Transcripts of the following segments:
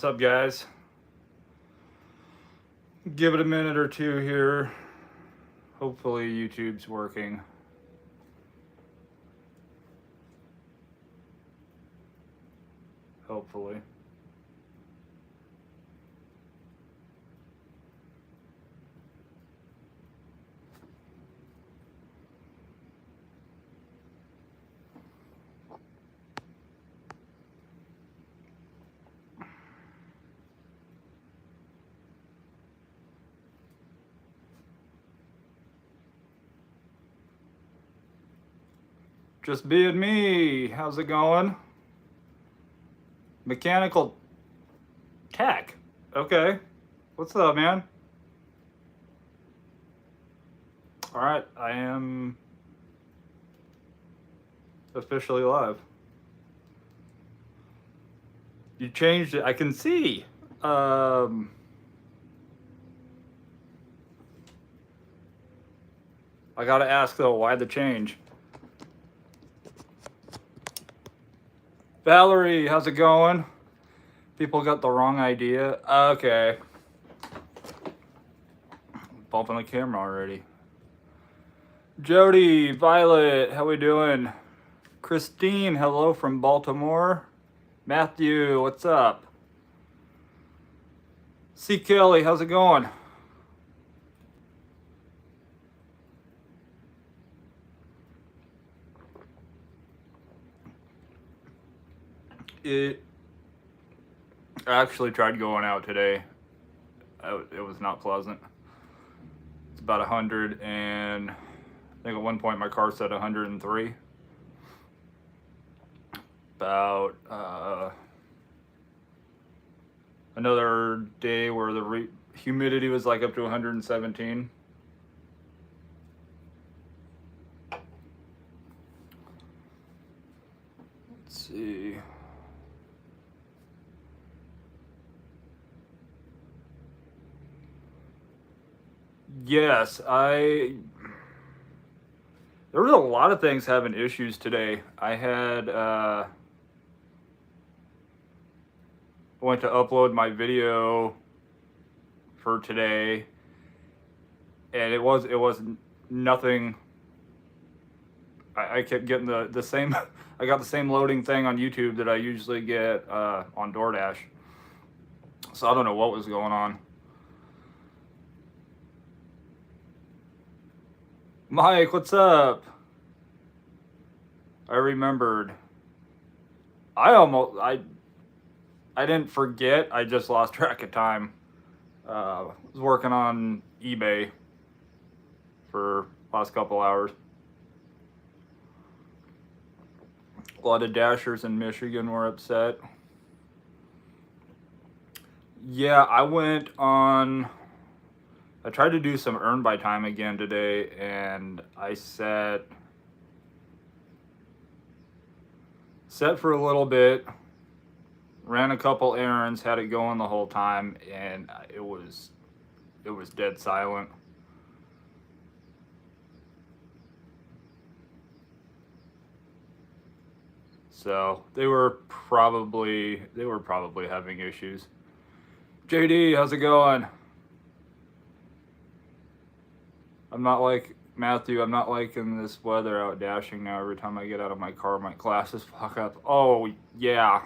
up, guys? Give it a minute or two here. Hopefully YouTube's working. Hopefully. Just being me. How's it going? Mechanical tech. Okay. What's up, man? Alright, I am officially live. You changed it. I can see. I gotta ask though, why the change? Valerie, how's it going? People got the wrong idea. Okay. Bumping the camera already. Jody, Violet, how we doing? Christine, hello from Baltimore. Matthew, what's up? C. Kelly, how's it going? I actually tried going out today. It was not pleasant. It's about 100, and I think at one point my car said 103. About another day where the humidity was like up to 117. Let's see. Yes, there was a lot of things having issues today. I had went to upload my video for today, and it was nothing. I kept getting the same. I got the same loading thing on YouTube that I usually get on DoorDash. So I don't know what was going on. Mike, what's up? I remembered. I didn't forget. I just lost track of time. Was working on eBay for last couple hours. A lot of Dashers in Michigan were upset. Yeah, I tried to do some earn by time again today, and I set for a little bit, ran a couple errands, had it going the whole time, and it was dead silent. So they were probably having issues. JD, how's it going? I'm not like Matthew. I'm not liking this weather out dashing now. Every time I get out of my car, my glasses fog up. Oh yeah.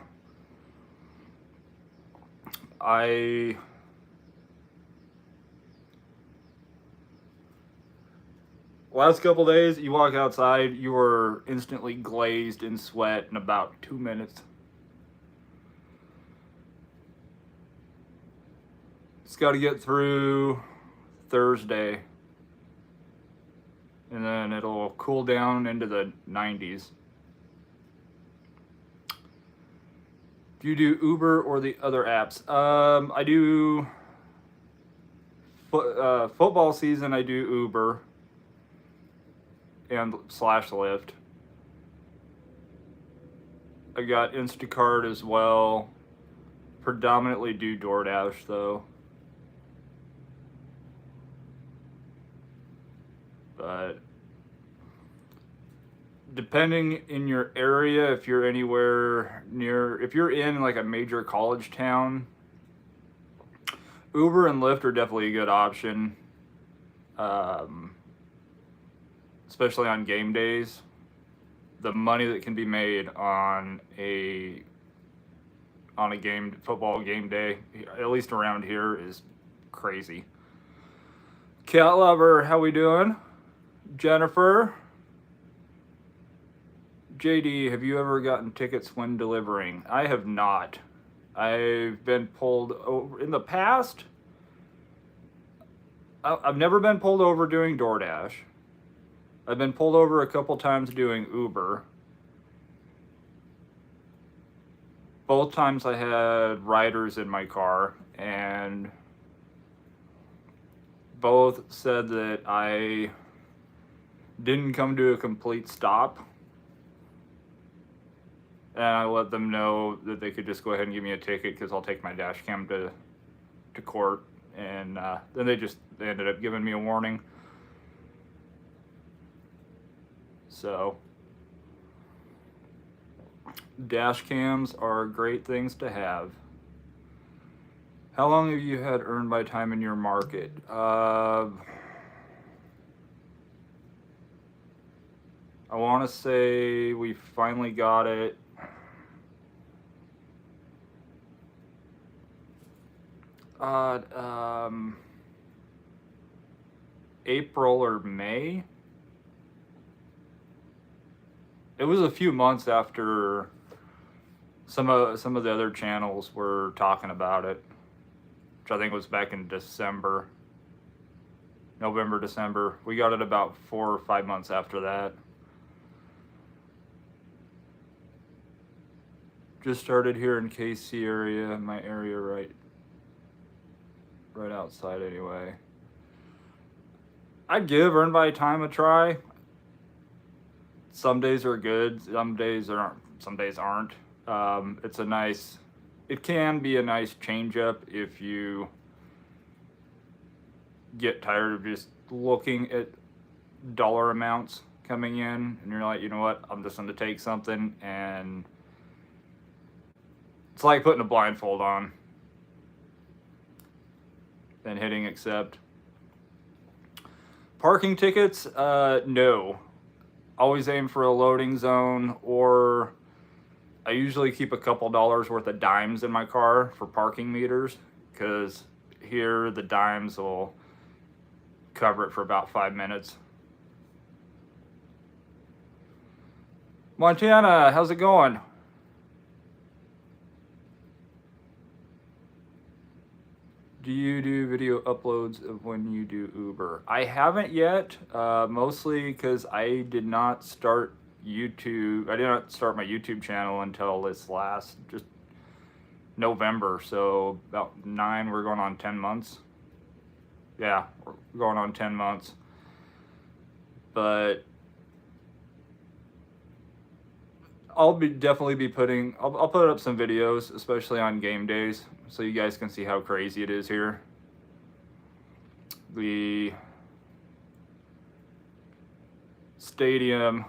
Last couple days, you walk outside, you were instantly glazed in sweat in about 2 minutes. Just got to get through Thursday, and then it'll cool down into the 90s. Do you do Uber or the other apps? I do football season. I do Uber and /Lyft. I got Instacart as well. Predominantly do DoorDash though. But depending in your area, if you're anywhere near, if you're in like a major college town, Uber and Lyft are definitely a good option, especially on game days. The money that can be made on a football game day, at least around here, is crazy. Cat lover, how we doing? Jennifer, JD, have you ever gotten tickets when delivering? I have not. I've been pulled over in the past. I've never been pulled over doing DoorDash. I've been pulled over a couple times doing Uber. Both times I had riders in my car, and both said that I didn't come to a complete stop. And I let them know that they could just go ahead and give me a ticket because I'll take my dash cam to court. And then they ended up giving me a warning. So dash cams are great things to have. How long have you had earned by time in your market? I want to say we finally got it. April or May. It was a few months after some of the other channels were talking about it, which I think was back in November, December. We got it about 4 or 5 months after that. Just started here in KC area, my area right outside anyway. I'd give earn by time a try. Some days are good, some days aren't. It can be a nice change up if you get tired of just looking at dollar amounts coming in and you're like, you know what, I'm just gonna take something, and it's like putting a blindfold on and hitting accept. Parking tickets, no. Always aim for a loading zone, or I usually keep a couple dollars worth of dimes in my car for parking meters, because here the dimes will cover it for about 5 minutes. Montana, how's it going? Do you do video uploads of when you do Uber? I haven't yet, mostly because I did not start YouTube. I did not start my YouTube channel until this last, just November. So about we're going on 10 months. Yeah, we're going on 10 months. But I'll definitely be I'll put up some videos, especially on game days, so you guys can see how crazy it is here. The stadium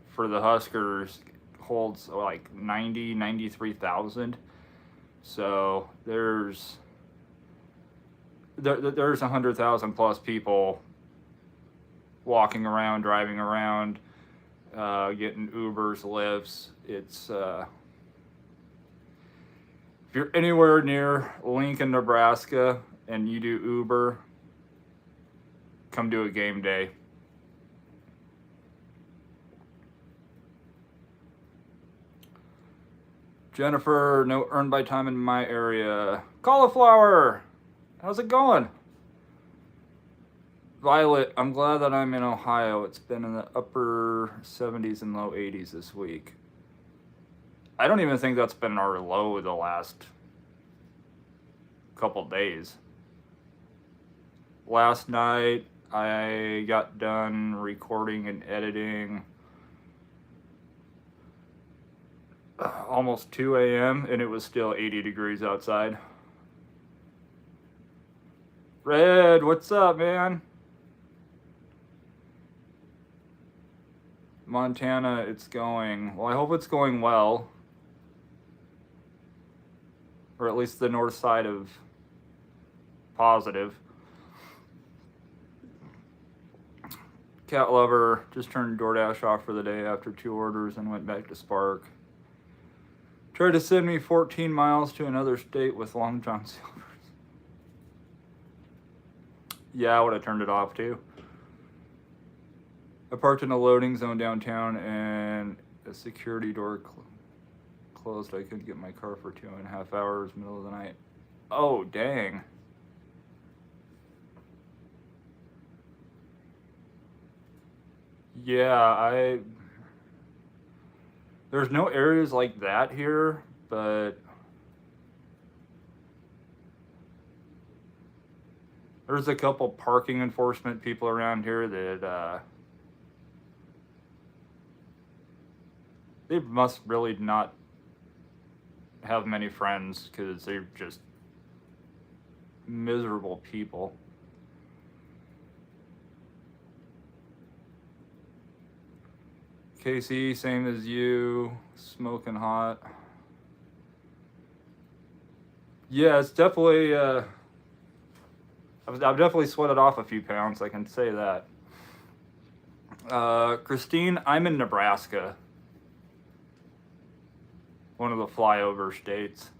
for the Huskers holds like 93,000. So there's 100,000 plus people walking around, driving around, getting Ubers, Lyfts. It's if you're anywhere near Lincoln, Nebraska, and you do Uber, come do a game day. Jennifer, no earned by time in my area. Cauliflower, how's it going? Violet, I'm glad that I'm in Ohio. It's been in the upper 70s and low 80s this week. I don't even think that's been our low the last couple days. Last night, I got done recording and editing almost 2 a.m. and it was still 80 degrees outside. Red, what's up, man? Montana, it's going. Well, I hope it's going well. Or at least the north side of positive. Cat lover just turned DoorDash off for the day after 2 orders and went back to Spark. Tried to send me 14 miles to another state with Long John Silver's. Yeah, I would have turned it off too. I parked in a loading zone downtown and a security door closed. I couldn't get my car for 2.5 hours, middle of the night. Oh, dang. Yeah, there's no areas like that here, but there's a couple parking enforcement people around here that, they must really not have many friends because they're just miserable people. Casey, same as you, smoking hot. Yeah, it's definitely, I've definitely sweated off a few pounds, I can say that. Christine, I'm in Nebraska. One of the flyover states.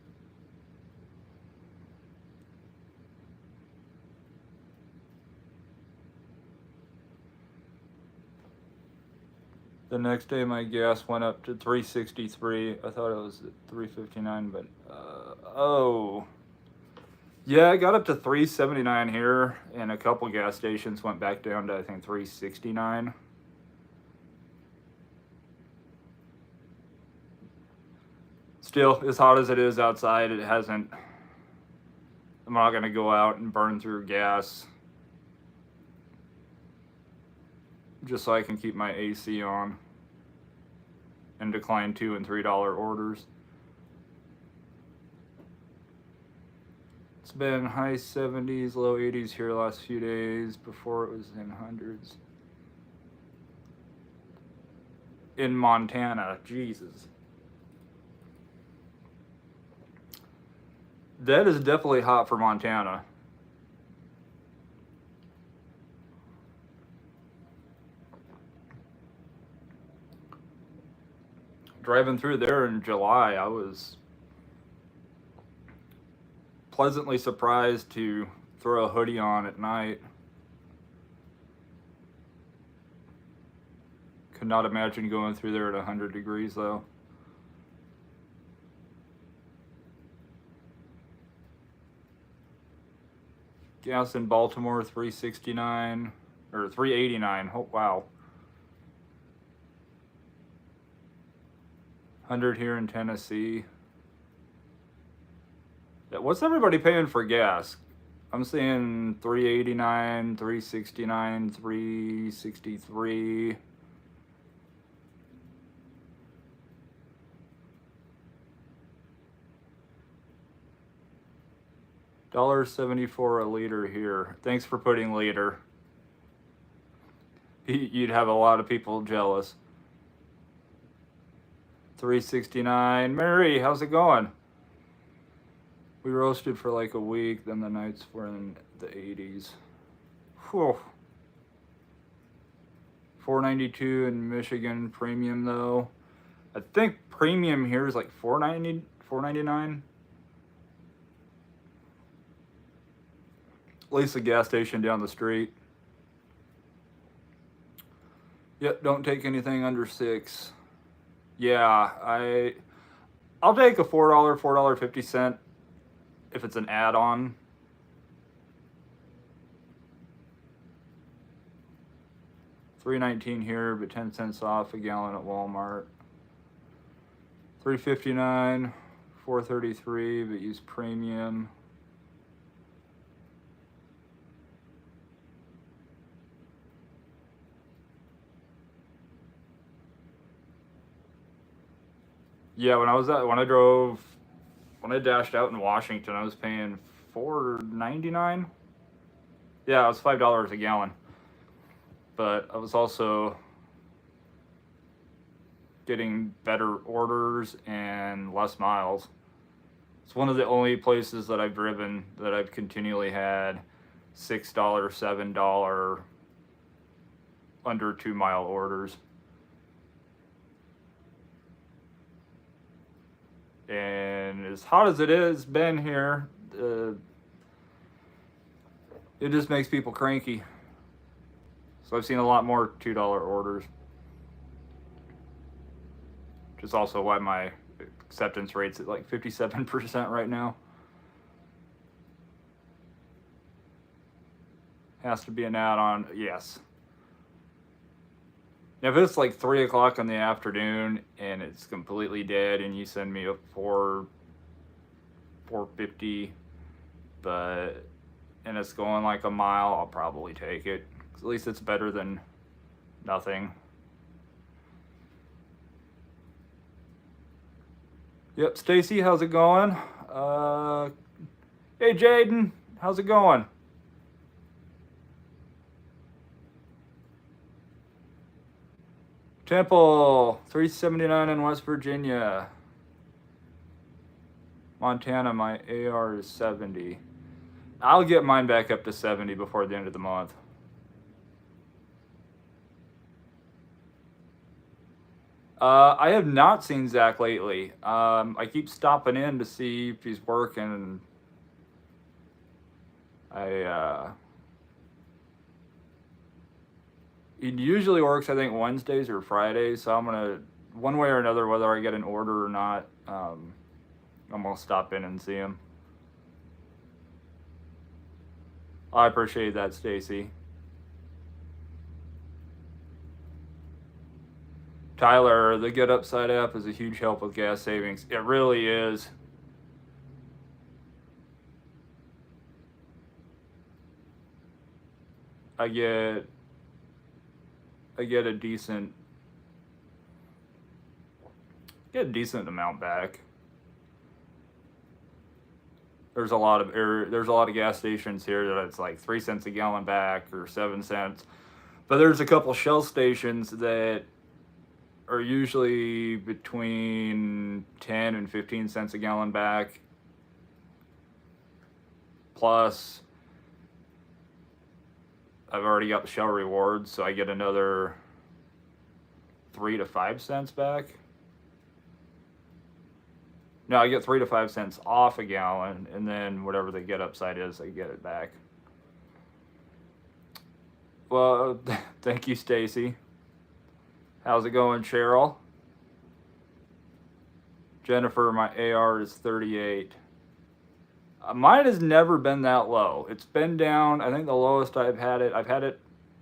The next day my gas went up to 363. I thought it was at 359, but oh. Yeah, I got up to 379 here, and a couple gas stations went back down to I think 369. Still, as hot as it is outside, it hasn't. I'm not gonna go out and burn through gas just so I can keep my AC on and decline $2 and $3 orders. It's been high 70s, low 80s here the last few days. Before it was in hundreds. In Montana, Jesus. That is definitely hot for Montana. Driving through there in July, I was pleasantly surprised to throw a hoodie on at night. Could not imagine going through there at 100 degrees though. Gas in Baltimore, 369 or 389. Oh, wow. 100 here in Tennessee. Yeah, what's everybody paying for gas? I'm seeing 389, 369, 363. $1.74 a liter here. Thanks for putting liter. You'd have a lot of people jealous. 369. Mary, how's it going? We roasted for like a week, then the nights were in the 80s. Whew. 492 in Michigan premium though. I think premium here is like $4.90, $4.99. At least the gas station down the street. Yep, don't take anything under $6. Yeah, I'll take a $4, $4.50 if it's an add-on. $3.19 here, but 10 cents off a gallon at Walmart. $3.59, $4.33, but use premium. Yeah, when I dashed out in Washington, I was paying $4.99. Yeah, it was $5 a gallon. But I was also getting better orders and less miles. It's one of the only places that I've driven that I've continually had $6, $7 under 2 mile orders. And as hot as it is been here, it just makes people cranky. So I've seen a lot more $2 orders. Which is also why my acceptance rate's at like 57% right now. Has to be an add-on, yes. If it's like 3 o'clock in the afternoon and it's completely dead and you send me a 450, and it's going like a mile, I'll probably take it. 'Cause at least it's better than nothing. Yep, Stacy, how's it going? Hey Jaden, how's it going? Temple, 379 in West Virginia. Montana, my AR is 70. I'll get mine back up to 70 before the end of the month. I have not seen Zach lately. I keep stopping in to see if he's working. He usually works, I think, Wednesdays or Fridays. So I'm gonna, one way or another, whether I get an order or not, I'm gonna stop in and see him. I appreciate that, Stacy. Tyler, the Get Upside app is a huge help with gas savings. It really is. I get a decent amount back. There's a lot of gas stations here that it's like 3 cents a gallon back or 7 cents. But there's a couple Shell stations that are usually between 10 and 15 cents a gallon back. Plus, I've already got the Shell rewards, so I get another 3 to 5 cents back. No, I get 3 to 5 cents off a gallon, and then whatever the Get Upside is, I get it back. Well, thank you, Stacy. How's it going, Cheryl? Jennifer, my AR is 38. Mine has never been that low. It's been down. I think the lowest I've had it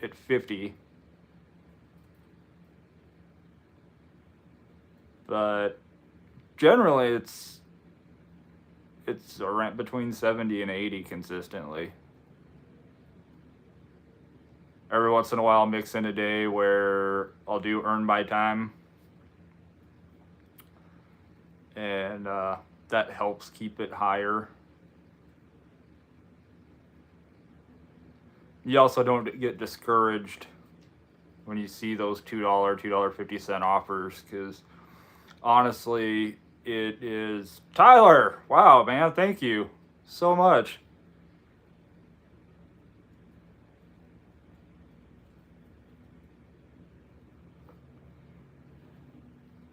at 50. But generally, it's around between 70 and 80 consistently. Every once in a while, I'll mix in a day where I'll do earn by time, and that helps keep it higher. You also don't get discouraged when you see those $2, $2.50 offers, because honestly, it is... Tyler! Wow, man, thank you so much.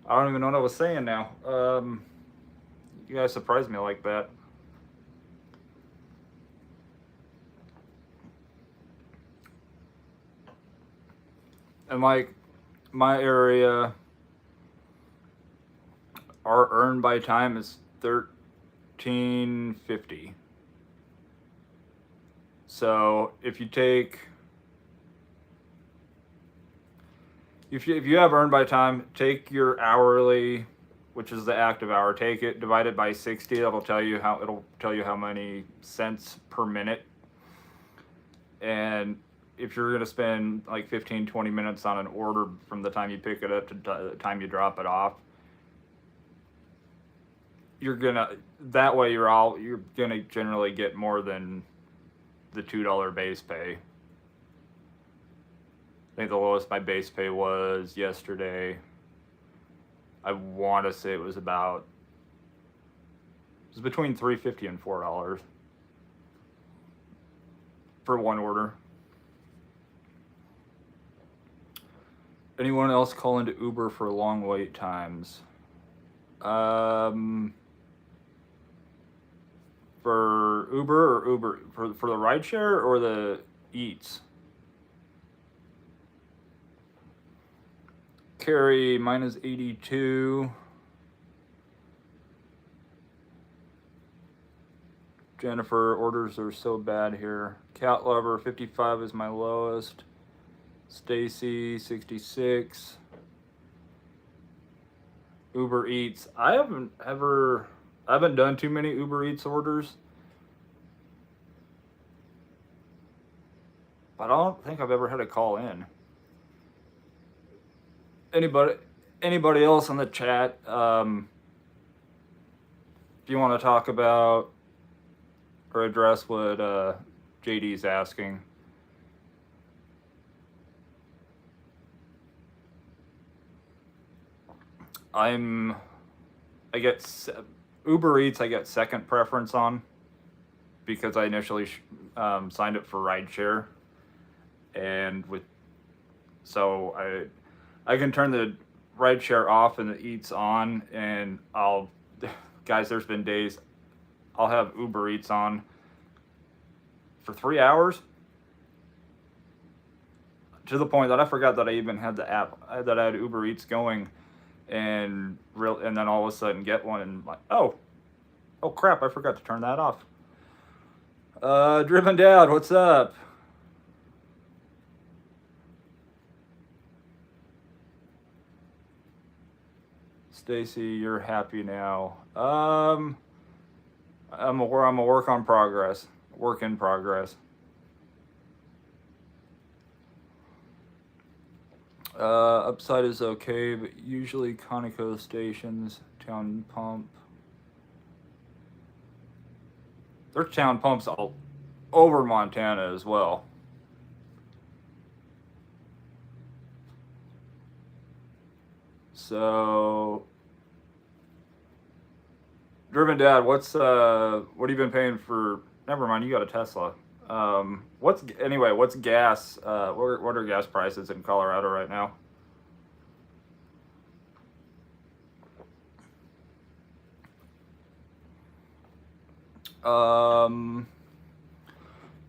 I don't even know what I was saying now. You guys surprised me like that. And like my area, our earn by time is $13.50. So if you take, if you have earn by time, take your hourly, which is the active hour, take it, divide it by 60. It'll tell you how many cents per minute. And if you're gonna spend like 15-20 minutes on an order from the time you pick it up to the time you drop it off, you're gonna generally get more than the $2 base pay. I think the lowest my base pay was yesterday, I want to say it was about It's between $3.50 and $4 for one order. Anyone else call into Uber for long wait times? For Uber or Uber for the rideshare or the Eats? Carrie, mine is 82. Jennifer, orders are so bad here. Cat Lover, 55 is my lowest. Stacy, 66. Uber Eats. I haven't done too many Uber Eats orders. But I don't think I've ever had a call in. Anybody else in the chat, if you want to talk about or address what JD's asking. I get Uber Eats. I get second preference on because I initially signed up for rideshare, and so I can turn the rideshare off and the Eats on, and guys, there's been days I'll have Uber Eats on for 3 hours, to the point that I forgot that I even had the app, that I had Uber Eats going, and then all of a sudden get one and like, oh crap, I forgot to turn that off. Driven Dad, what's up? Stacy, you're happy now. I'm a work in progress. Upside is okay, but usually Conoco stations, town pump. There's town pumps all over Montana as well. So, Driven Dad, what have you been paying for? Never mind, you got a Tesla. What's gas? What are gas prices in Colorado right now?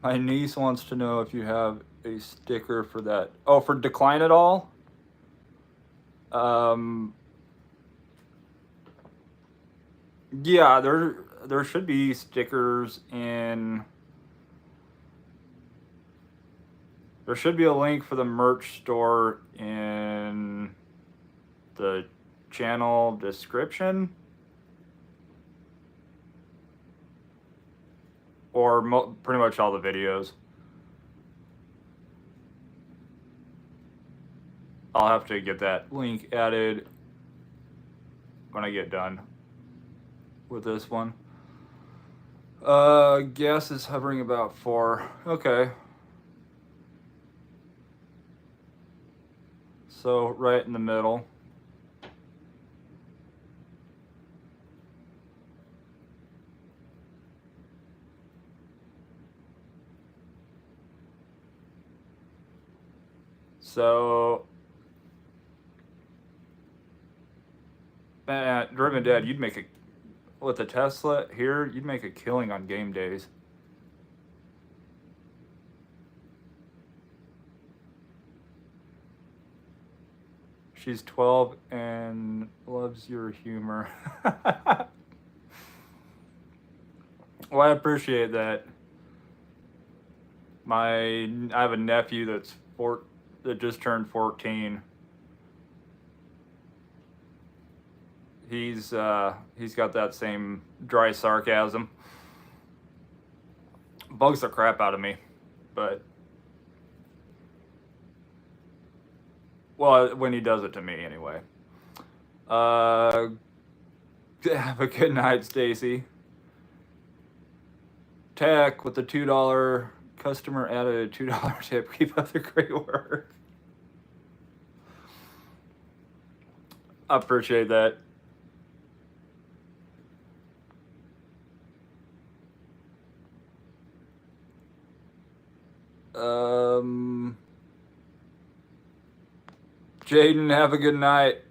My niece wants to know if you have a sticker for that. Oh, for Decline It All? Yeah, there should be stickers in. There should be a link for the merch store in the channel description, or pretty much all the videos. I'll have to get that link added when I get done with this one. Gas is hovering about 4. Okay. So right in the middle. So, man, Driven Dad, with the Tesla here, you'd make a killing on game days. She's 12 and loves your humor. Well, I appreciate that. I have a nephew that just turned 14. He's got that same dry sarcasm. Bugs the crap out of me, but well, when he does it to me anyway. Have a good night, Stacy. Tech with the $2 customer added a $2 tip. Keep up the great work. I appreciate that. Jaden, have a good night.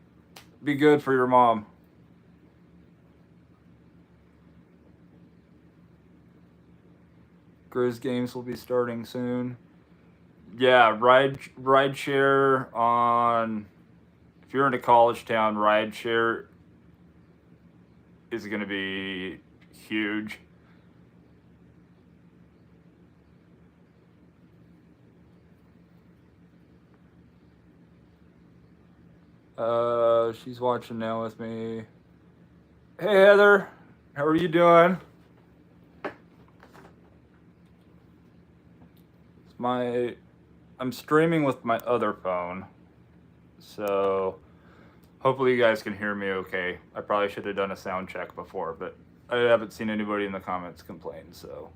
Be good for your mom. Grizz games will be starting soon. Yeah, ride share on. If you're in a college town, ride share is going to be huge. She's watching now with me. Hey Heather, how are you doing? I'm streaming with my other phone, so hopefully you guys can hear me okay. I probably should have done a sound check before, but I haven't seen anybody in the comments complain, so.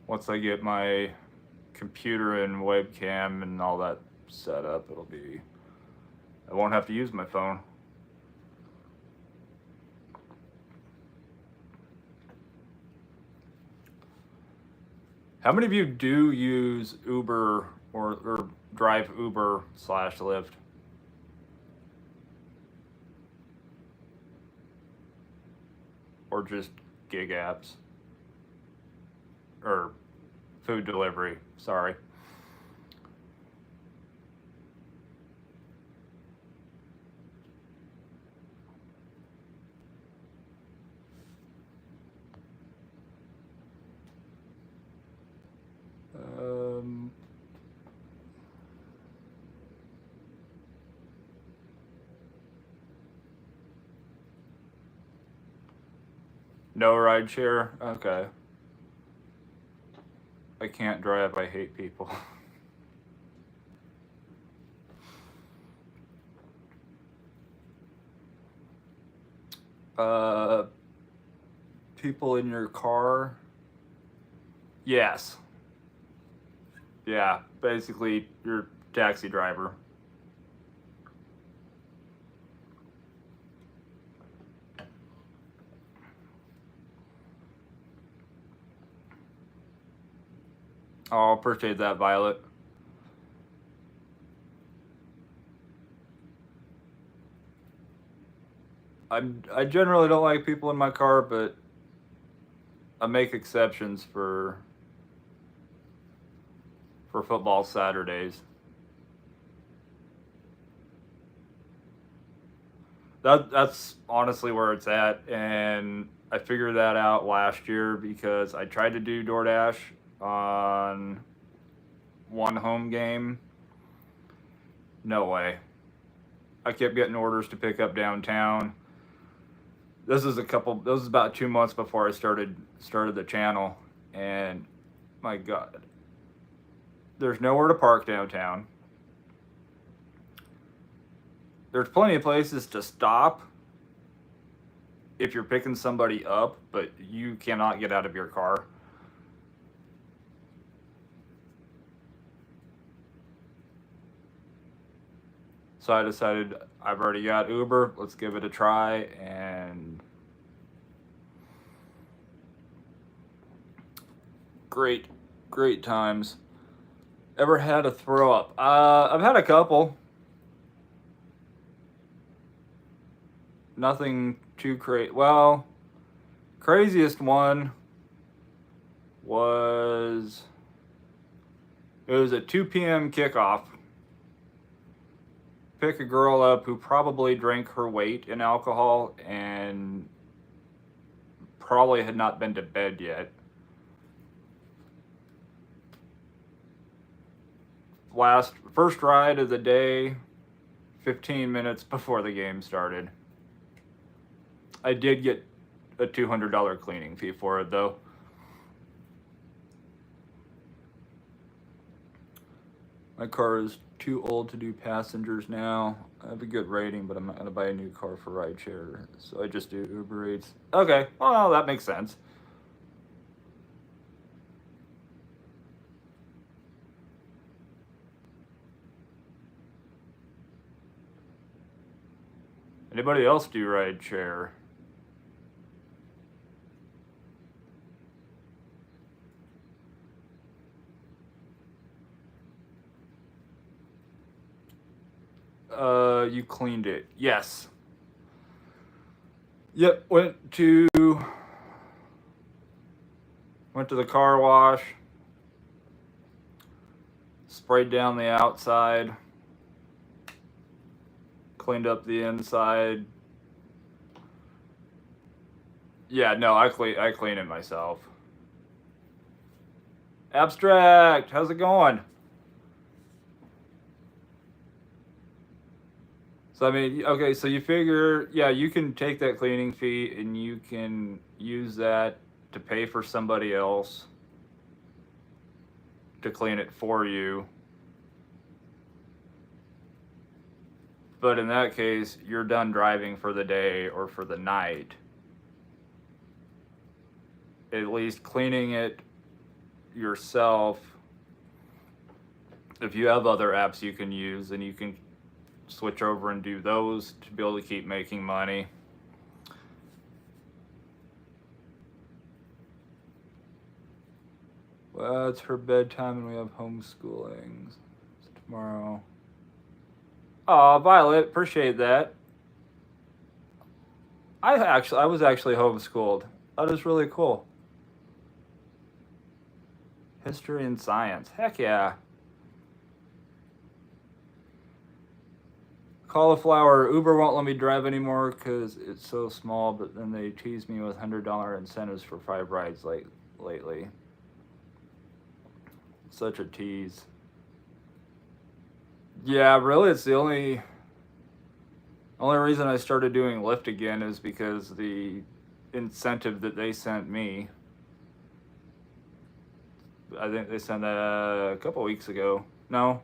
Once I get my computer and webcam and all that set up, I won't have to use my phone. How many of you do use Uber or drive Uber/Lyft? Or just gig apps? Or food delivery, sorry. No ride share? Okay. I can't drive, I hate people. People in your car? Yes. Yeah, basically your taxi driver. Oh, appreciate that, Violet. I generally don't like people in my car, but I make exceptions for football Saturdays. That's honestly where it's at, and I figured that out last year because I tried to do DoorDash on one home game. No way. I kept getting orders to pick up downtown. This is about 2 months before I started the channel, and my God, there's nowhere to park downtown. There's plenty of places to stop if you're picking somebody up, but you cannot get out of your car. So I decided I've already got Uber, let's give it a try, and great times. Ever had a throw up? I've had a couple. Nothing too crazy. Well, craziest one was it was a 2 p.m. kickoff. Pick a girl up who probably drank her weight in alcohol and probably had not been to bed yet. First ride of the day, 15 minutes before the game started. I did get a $200 cleaning fee for it though. My car is too old to do passengers now. I have a good rating, but I'm not going to buy a new car for rideshare, so I just do Uber Eats. Okay, well, that makes sense. Anybody else do rideshare? You cleaned it. Yes. Yep, went to the car wash, sprayed down the outside, cleaned up the inside. Yeah, no, I clean it myself. Abstract, how's it going? So I mean, okay, so you figure, yeah, you can take that cleaning fee and you can use that to pay for somebody else to clean it for you. But in that case, you're done driving for the day or for the night. At least cleaning it yourself, if you have other apps you can use, then you can switch over and do those to be able to keep making money. Well, it's her bedtime and we have homeschooling tomorrow. Oh, Violet, appreciate that. I was actually homeschooled. That is really cool. History and science. Heck yeah. Cauliflower, Uber won't let me drive anymore because it's so small, but then they tease me with $100 incentives for 5 rides lately. Such a tease. Yeah, really, it's the only reason I started doing Lyft again is because the incentive that they sent me. I think they sent that a couple weeks ago. No,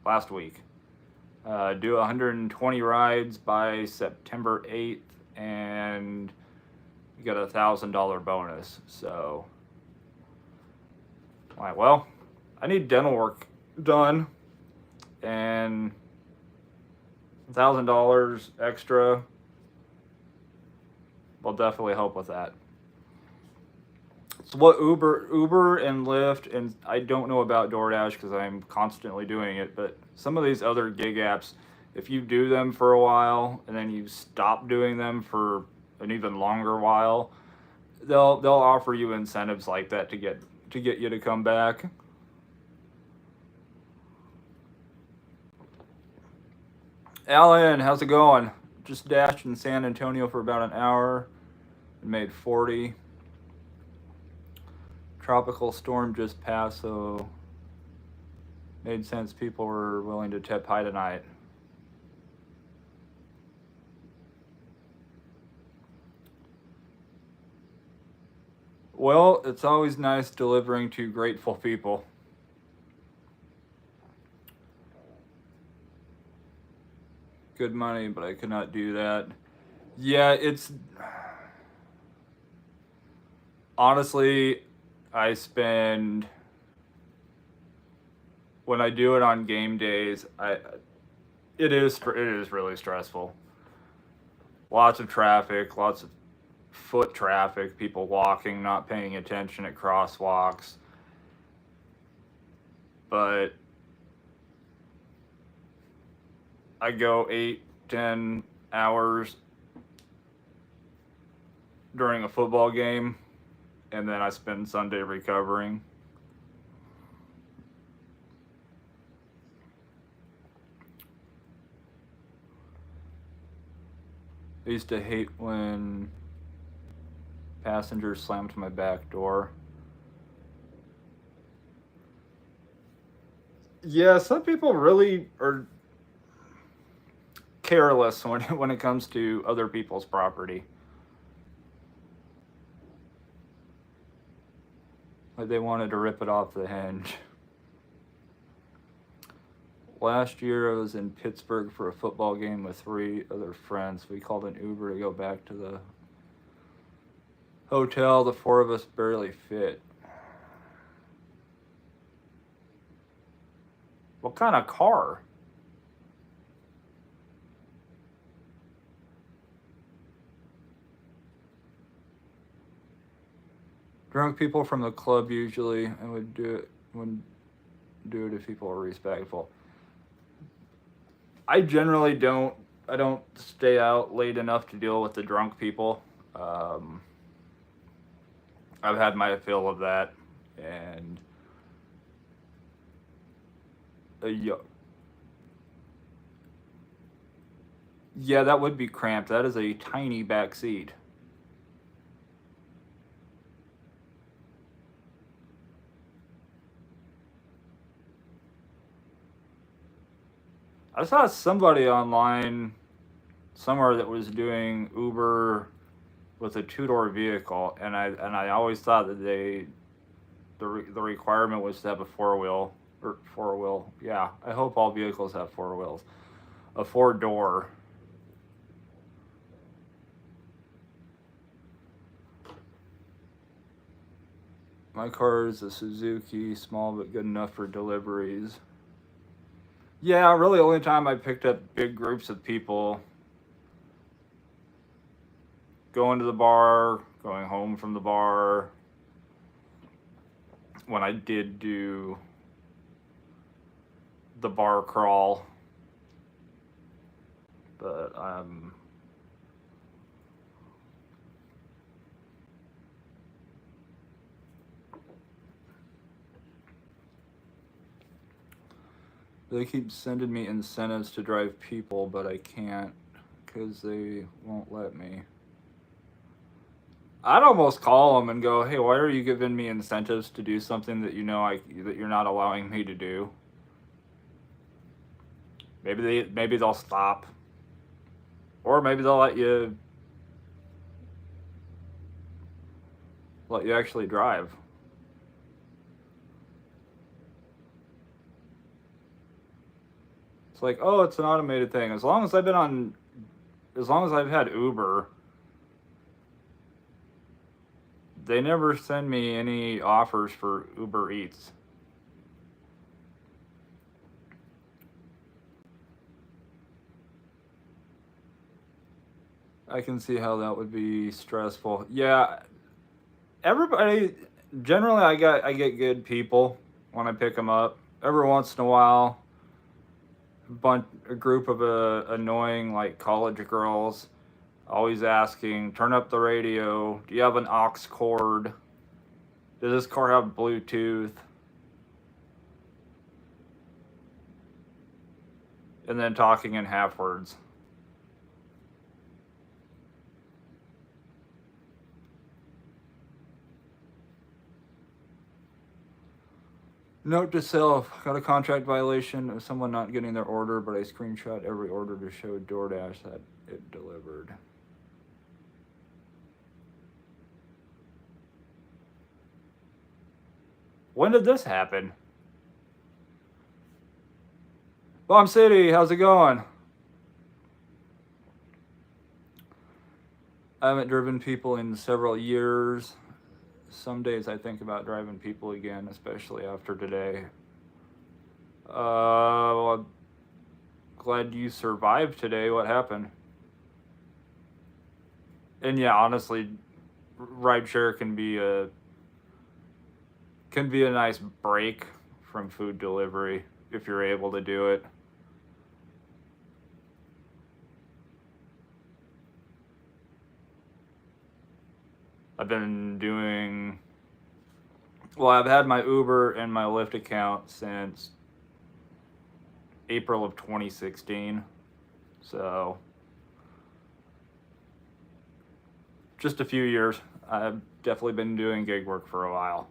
last week. Do 120 rides by September 8th, and you get a $1,000 bonus. So, I'm like, well, I need dental work done, and $1,000 extra will definitely help with that. So what Uber and Lyft, and I don't know about DoorDash because I'm constantly doing it, but some of these other gig apps, if you do them for a while and then you stop doing them for an even longer while, they'll offer you incentives like that to get you to come back. Alan, how's it going? Just dashed in San Antonio for about an hour and made 40. Tropical storm just passed, so made sense. People were willing to tip high tonight. Well, it's always nice delivering to grateful people. Good money, but I could not do that. Yeah, it's honestly, I spend when I do it on game days, it is really stressful. Lots of traffic, lots of foot traffic, people walking, not paying attention at crosswalks. But I go 8-10 hours during a football game, and then I spend Sunday recovering. I used to hate when passengers slammed my back door. Yeah, some people really are careless when it comes to other people's property. Like they wanted to rip it off the hinge. Last year I was in Pittsburgh for a football game with 3 other friends. We called an Uber to go back to the hotel. The 4 of us barely fit. What kind of car? Drunk people from the club usually, and wouldn't do it if people are respectful. I generally don't. I don't stay out late enough to deal with the drunk people. Um, I've had my fill of that, and yeah, yeah, that would be cramped. That is a tiny back seat. I saw somebody online somewhere that was doing Uber with a two-door vehicle, and I always thought that the requirement was to have a four wheel. Yeah, I hope all vehicles have four wheels. A four-door. My car is a Suzuki, small but good enough for deliveries. Yeah, really, the only time I picked up big groups of people going to the bar, going home from the bar. When I did do the bar crawl, but they keep sending me incentives to drive people, but I can't because they won't let me. I'd almost call them and go, "Hey, why are you giving me incentives to do something that that you're not allowing me to do?" Maybe they'll stop, or maybe they'll let you actually drive. It's like, oh, it's an automated thing. As long as I've had Uber, they never send me any offers for Uber Eats. I can see how that would be stressful. Yeah, everybody generally I get good people when I pick them up. Every once in a while, a group of annoying like college girls always asking, "Turn up the radio. Do you have an aux cord? Does this car have Bluetooth?" And then talking in half words. Note to self, got a contract violation of someone not getting their order, but I screenshot every order to show DoorDash that it delivered. When did this happen? Bomb City, how's it going? I haven't driven people in several years. Some days I think about driving people again, especially after today. Well, I'm glad you survived today. What happened? And yeah, honestly, rideshare can be a nice break from food delivery if you're able to do it. I've been doing well, I've had my Uber and my Lyft account since April of 2016. So just a few years. I've definitely been doing gig work for a while.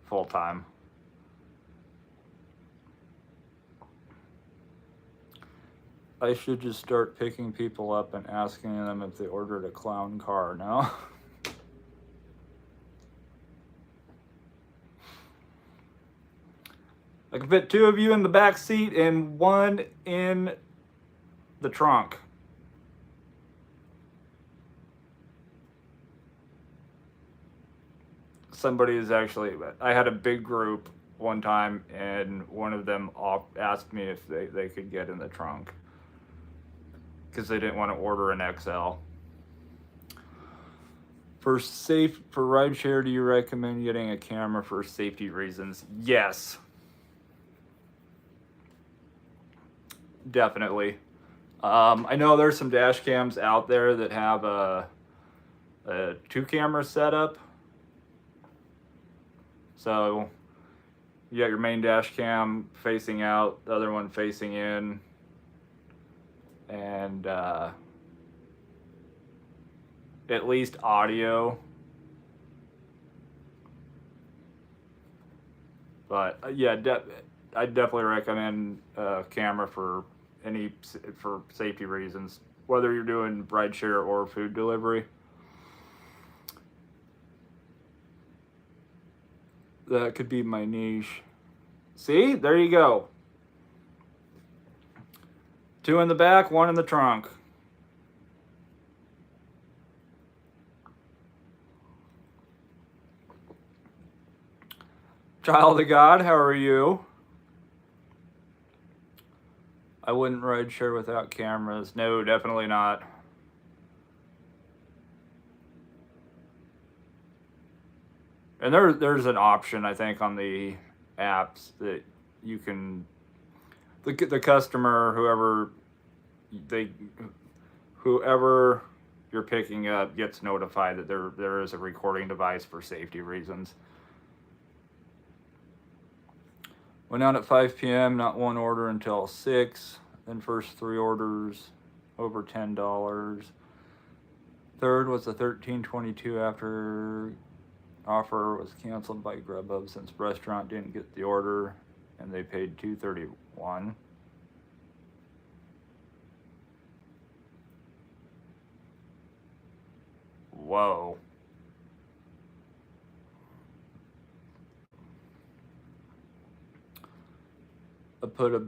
Full time. I should just start picking people up and asking them if they ordered a clown car now. I can fit two of you in the back seat and one in the trunk. I had a big group one time, and one of them asked me if they could get in the trunk because they didn't want to order an XL. For rideshare, do you recommend getting a camera for safety reasons? Yes. definitely. I know there's some dash cams out there that have a 2-camera setup. So you got your main dash cam facing out, the other one facing in, and at least audio. But yeah, I'd definitely recommend a camera for safety reasons, whether you're doing rideshare or food delivery. That could be my niche. See, there you go. 2 in the back, 1 in the trunk. Child of God, how are you? I wouldn't ride share without cameras. No, definitely not. And there's an option, I think, on the apps that you can, the customer, whoever you're picking up gets notified that there is a recording device for safety reasons. Went out at 5 p.m., not one order until 6. Then first 3 orders, over $10. Third was the $13.22 after offer was canceled by Grubhub since restaurant didn't get the order and they paid $2.31. Whoa. I put a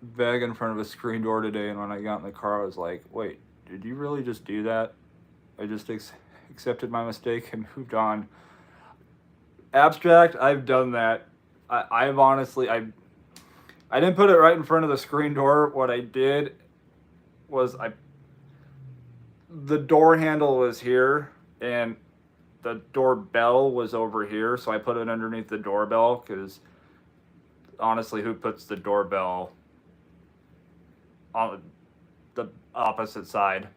bag in front of a screen door today, and when I got in the car, I was like, wait, did you really just do that? I just accepted my mistake and moved on. Abstract, I've done that. I've honestly, I didn't put it right in front of the screen door. What I did was the door handle was here, and the doorbell was over here, so I put it underneath the doorbell, because honestly, who puts the doorbell on the opposite side?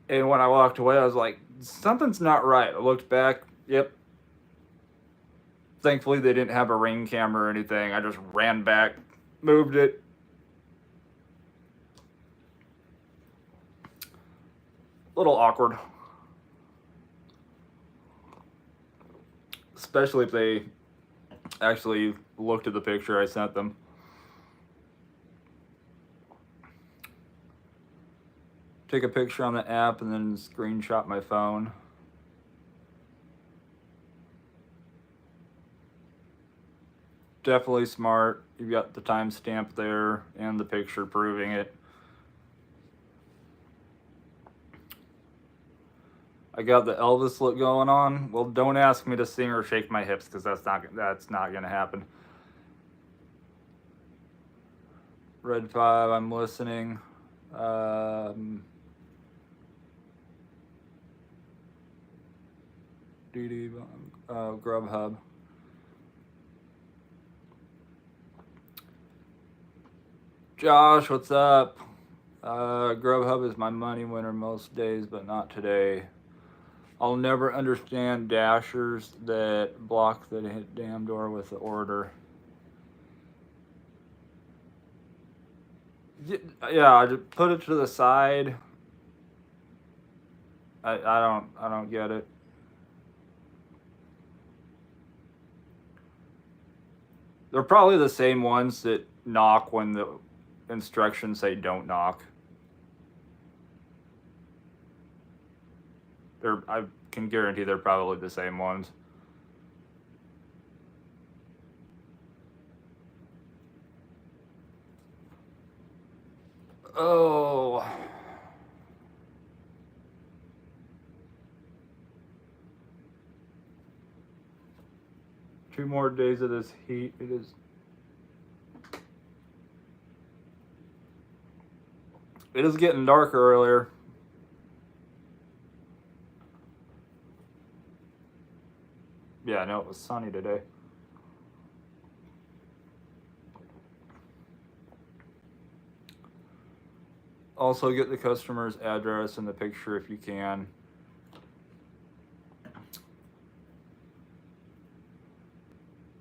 And when I walked away, I was like, something's not right. I looked back. Yep. Thankfully, they didn't have a Ring camera or anything. I just ran back, moved it. A little awkward. Especially if they actually looked at the picture I sent them. Take a picture on the app and then screenshot my phone. Definitely smart. You've got the timestamp there and the picture proving it. I got the Elvis look going on. Well, don't ask me to sing or shake my hips, because that's not gonna happen. Red 5, I'm listening. Grubhub. Josh, what's up? Grubhub is my money winner most days, but not today. I'll never understand dashers that block the damn door with the order. Yeah, I just put it to the side. I don't get it. They're probably the same ones that knock when the instructions say don't knock. I can guarantee they're probably the same ones. Oh. Two more days of this heat. It is getting darker earlier. Yeah, I know it was sunny today. Also get the customer's address in the picture if you can.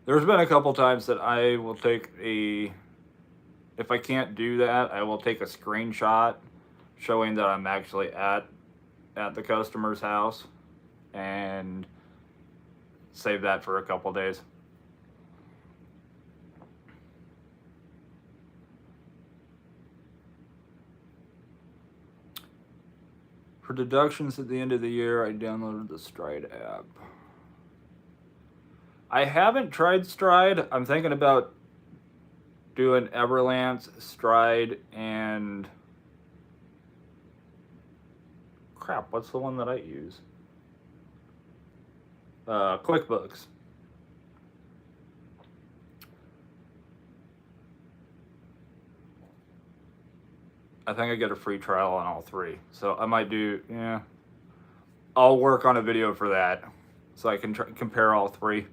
There's been a couple times that I will take if I can't do that, I will take a screenshot showing that I'm actually at the customer's house and save that for a couple days. For deductions at the end of the year, I downloaded the Stride app. I haven't tried Stride. I'm thinking about doing Everlance, Stride, and crap, what's the one that I use? QuickBooks. I think I get a free trial on all three. So I might do, yeah. I'll work on a video for that so I can compare all three.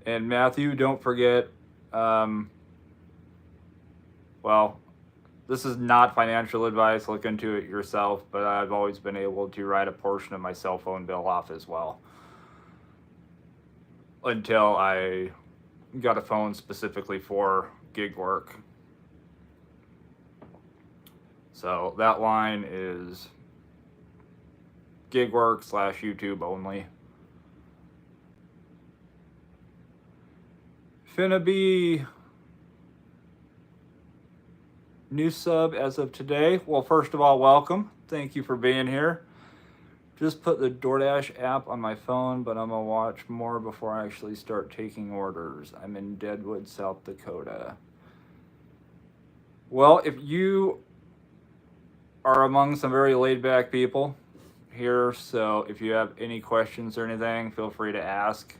And Matthew, don't forget, well, this is not financial advice. Look into it yourself, but I've always been able to write a portion of my cell phone bill off as well. Until I got a phone specifically for gig work. So that line is gig work / YouTube only. Finna be new sub as of today. Well, first of all, welcome. Thank you for being here. Just put the DoorDash app on my phone, but I'm gonna watch more before I actually start taking orders. I'm in Deadwood, South Dakota. Well, if you are among some very laid back people here, so if you have any questions or anything, feel free to ask.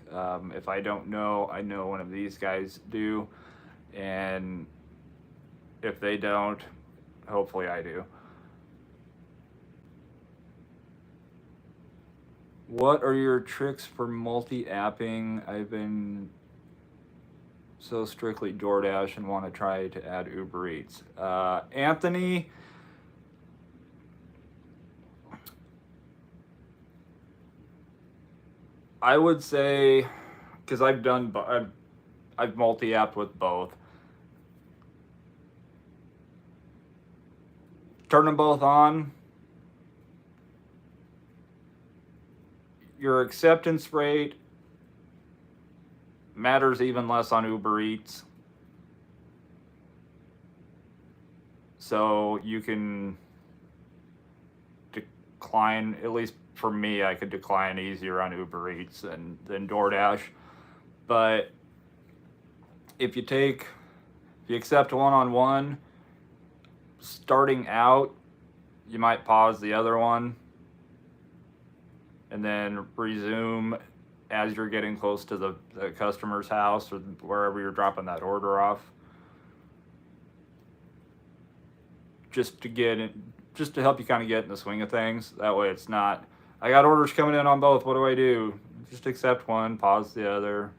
If I don't know, I know one of these guys do, and if they don't, hopefully I do. What are your tricks for multi-apping? I've been so strictly DoorDash and want to try to add Uber Eats. Anthony, I would say, because I've multi-apped with both. Turn them both on. Your acceptance rate matters even less on Uber Eats. So you can decline, at least for me, I could decline easier on Uber Eats than DoorDash. But if you accept one-on-one, starting out, you might pause the other one and then resume as you're getting close to the customer's house or wherever you're dropping that order off. Just to help you kind of get in the swing of things. That way it's not, I got orders coming in on both, what do I do? Just accept one, pause the other.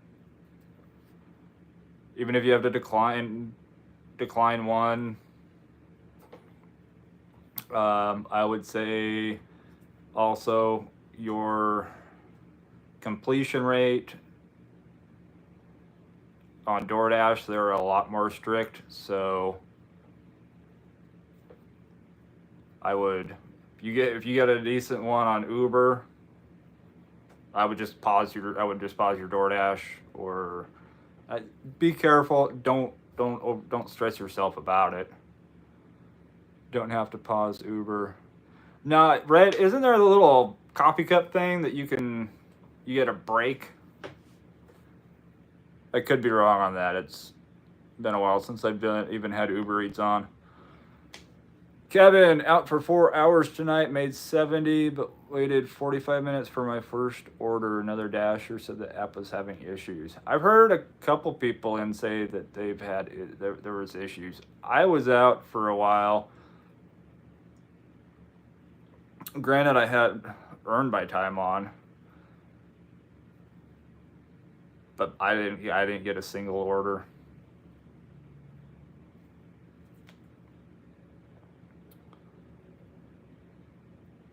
Even if you have to decline one, I would say also your completion rate on DoorDash, they're a lot more strict. So if you get a decent one on Uber, I would just pause your DoorDash, or be careful. Don't stress yourself about it. Don't have to pause Uber. No, Red, isn't there a little coffee cup thing that you get a break? I could be wrong on that. It's been a while since I've even had Uber Eats on. Kevin, out for 4 hours tonight, made 70, but waited 45 minutes for my first order. Another Dasher said the app was having issues. I've heard a couple people say that they've had, there was issues. I was out for a while. Granted, I had earned my time on, but I didn't get a single order.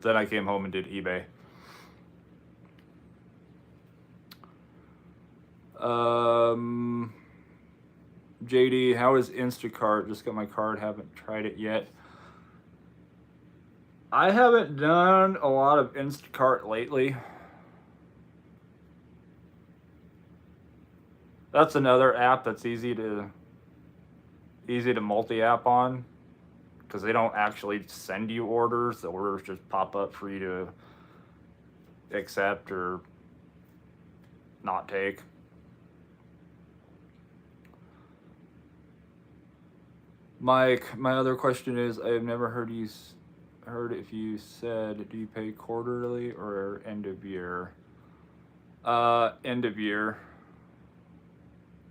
Then I came home and did eBay. JD, how is Instacart? Just got my card, haven't tried it yet. I haven't done a lot of Instacart lately. That's another app that's easy to multi-app on, because they don't actually send you orders. The orders just pop up for you to accept or not take. Mike, my other question is, I have never heard if you said, do you pay quarterly or end of year? End of year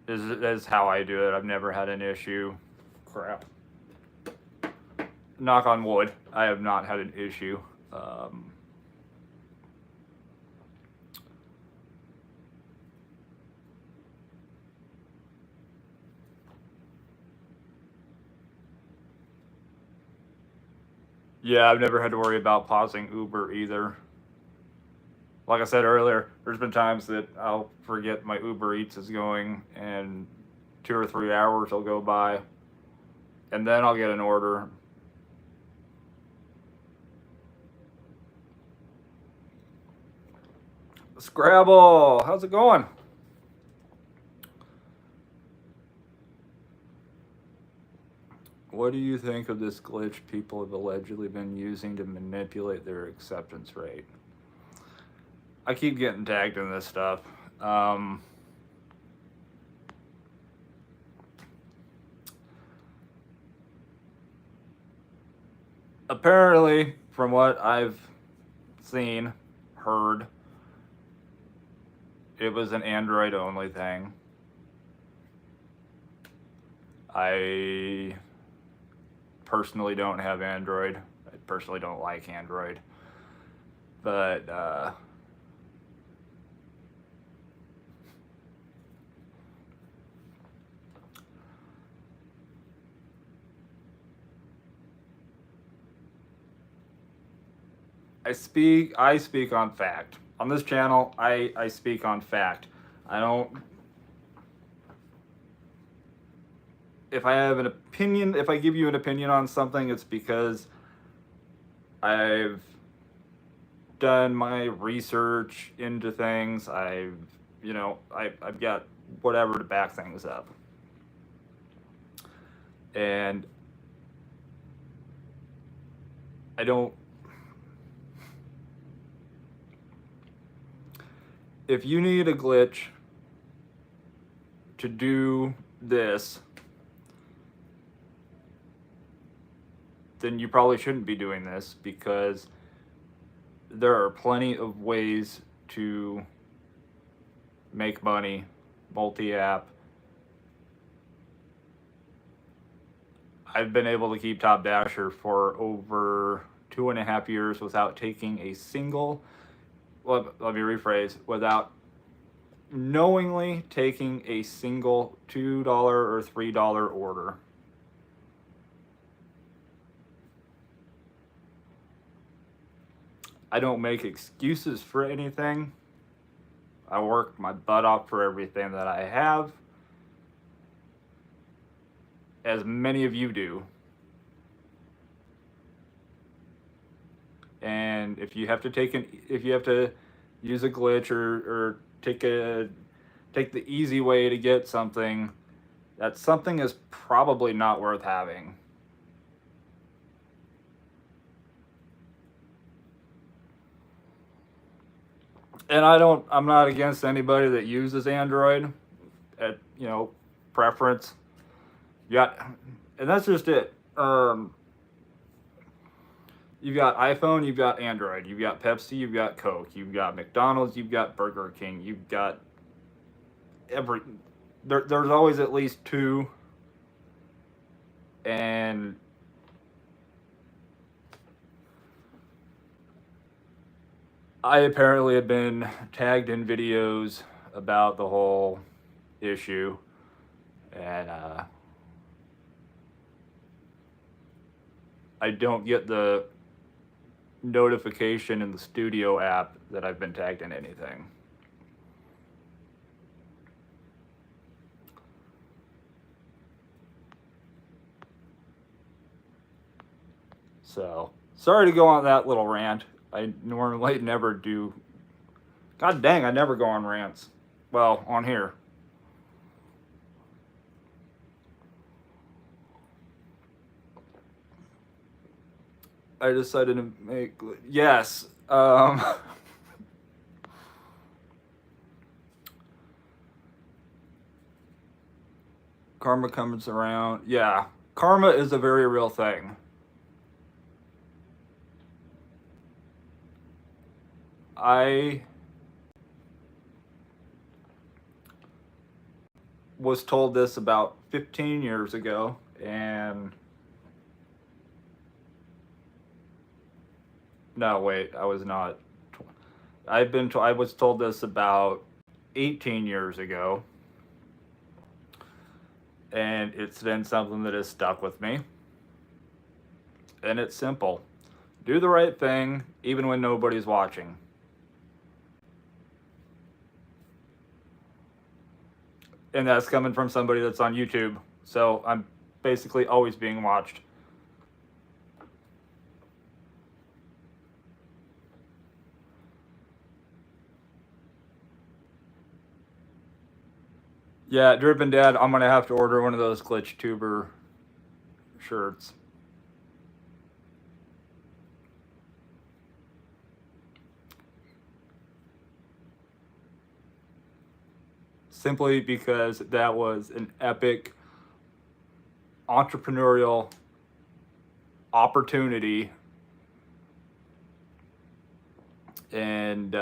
is how I do it. I've never had an issue. Crap. Knock on wood, I have not had an issue. Yeah, I've never had to worry about pausing Uber either. Like I said earlier, there's been times that I'll forget my Uber Eats is going, and 2 or 3 hours will go by, and then I'll get an order. Scrabble, how's it going? What do you think of this glitch people have allegedly been using to manipulate their acceptance rate? I keep getting tagged in this stuff. Apparently, from what I've seen, heard, it was an Android only thing. I personally don't have Android. I personally don't like Android. But I speak on fact. On this channel, I speak on fact. I don't, if I have an opinion, if I give you an opinion on something, it's because I've done my research into things. I've got whatever to back things up. And I don't, if you need a glitch to do this, then you probably shouldn't be doing this, because there are plenty of ways to make money, multi-app. I've been able to keep Top Dasher for over 2.5 years without taking a single, well, let me rephrase, without knowingly taking a single $2 or $3 order. I don't make excuses for anything. I work my butt off for everything that I have, as many of you do. And if you have to use a glitch or take the easy way to get something, that something is probably not worth having. And I'm not against anybody that uses Android at, preference. And that's just it. You've got iPhone, you've got Android, you've got Pepsi, you've got Coke, you've got McDonald's, you've got Burger King, you've got there's always at least two. And I apparently have been tagged in videos about the whole issue, and I don't get the notification in the studio app that I've been tagged in anything. So, sorry to go on that little rant. I normally never do. God dang, I never go on rants. Well, on here. I decided to make. Yes. Karma comes around. Yeah. Karma is a very real thing. I was told this about 15 years ago, and no, wait, I was not. I was told this about 18 years ago, and it's been something that has stuck with me. And it's simple: do the right thing, even when nobody's watching. And that's coming from somebody that's on YouTube, so I'm basically always being watched. Yeah, Drippin' Dad, I'm gonna have to order one of those Glitch Tuber shirts. Simply because that was an epic entrepreneurial opportunity, and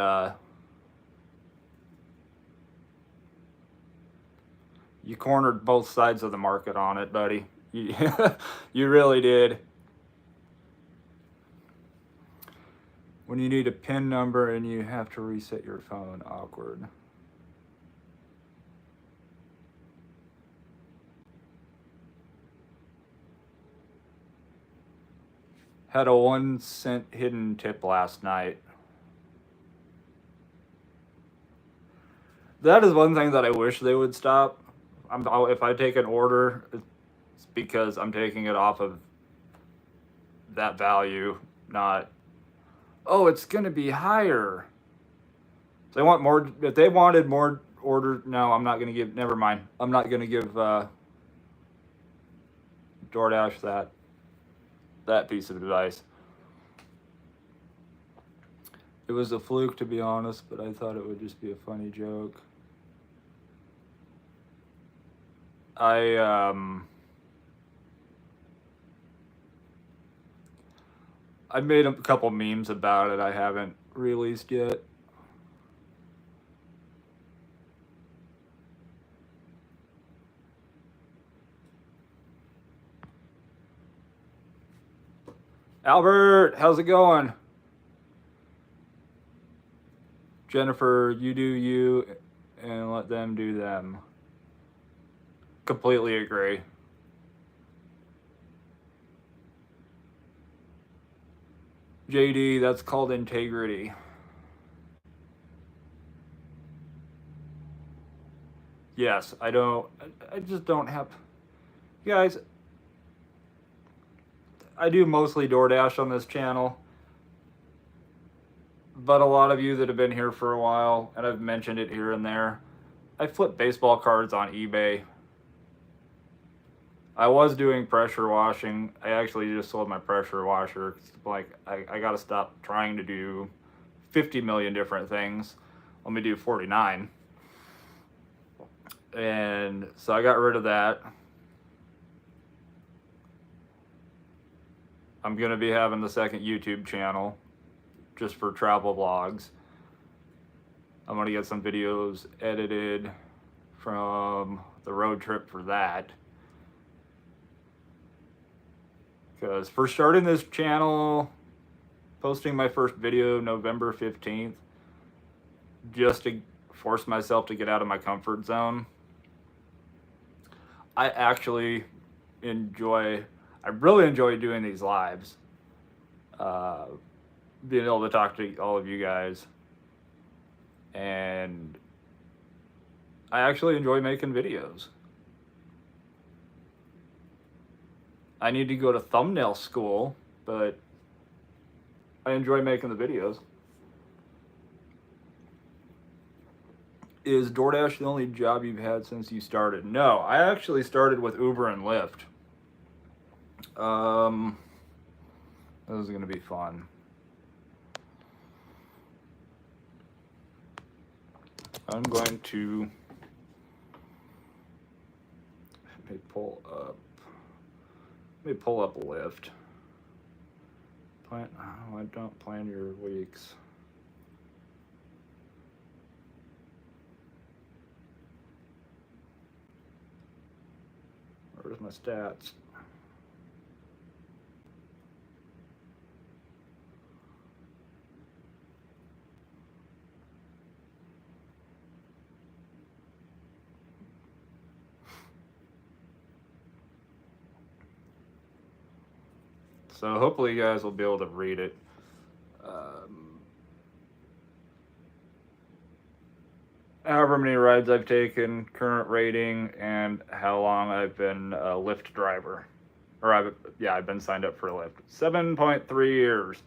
you cornered both sides of the market on it, buddy. You, you really did. When you need a PIN number and you have to reset your phone, awkward. Had a 1 cent hidden tip last night. That is one thing that I wish they would stop. If I take an order, it's because I'm taking it off of that value, not, oh, it's going to be higher. If they want more, if they wanted more order, no, I'm not going to give, never mind. I'm not going to give DoorDash that piece of advice. It was a fluke, to be honest, but I thought it would just be a funny joke. I made a couple memes about it. I haven't released yet. Albert, how's it going? Jennifer, you do you and let them do them. Completely agree. JD, that's called integrity. Yes, I just don't have, guys, I do mostly DoorDash on this channel, but a lot of you that have been here for a while, and I've mentioned it here and there, I flip baseball cards on eBay. I was doing pressure washing. I actually just sold my pressure washer. Like, I gotta stop trying to do 50 million different things. Let me do 49. And so I got rid of that. I'm gonna be having the second YouTube channel just for travel vlogs. I'm gonna get some videos edited from the road trip for that. Because for starting this channel, posting my first video November 15th, just to force myself to get out of my comfort zone, I actually really enjoy doing these lives. being able to talk to all of you guys. And I actually enjoy making videos. I need to go to thumbnail school, but I enjoy making the videos. Is DoorDash the only job you've had since you started? No, I actually started with Uber and Lyft. This is going to be fun. I'm going to let me pull up Lyft. I don't plan your weeks. Where's my stats? So hopefully you guys will be able to read it. However many rides I've taken, current rating, and how long I've been a Lyft driver. Or I've been signed up for Lyft. 7.3 years.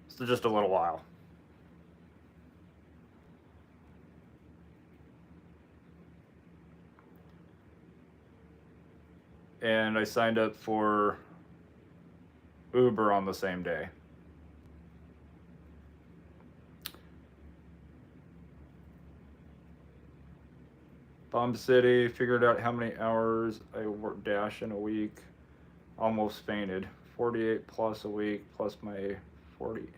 So just a little while. And I signed up for Uber on the same day. Bomb City, figured out how many hours I work Dash in a week. Almost fainted. 48 plus a week, plus my 40.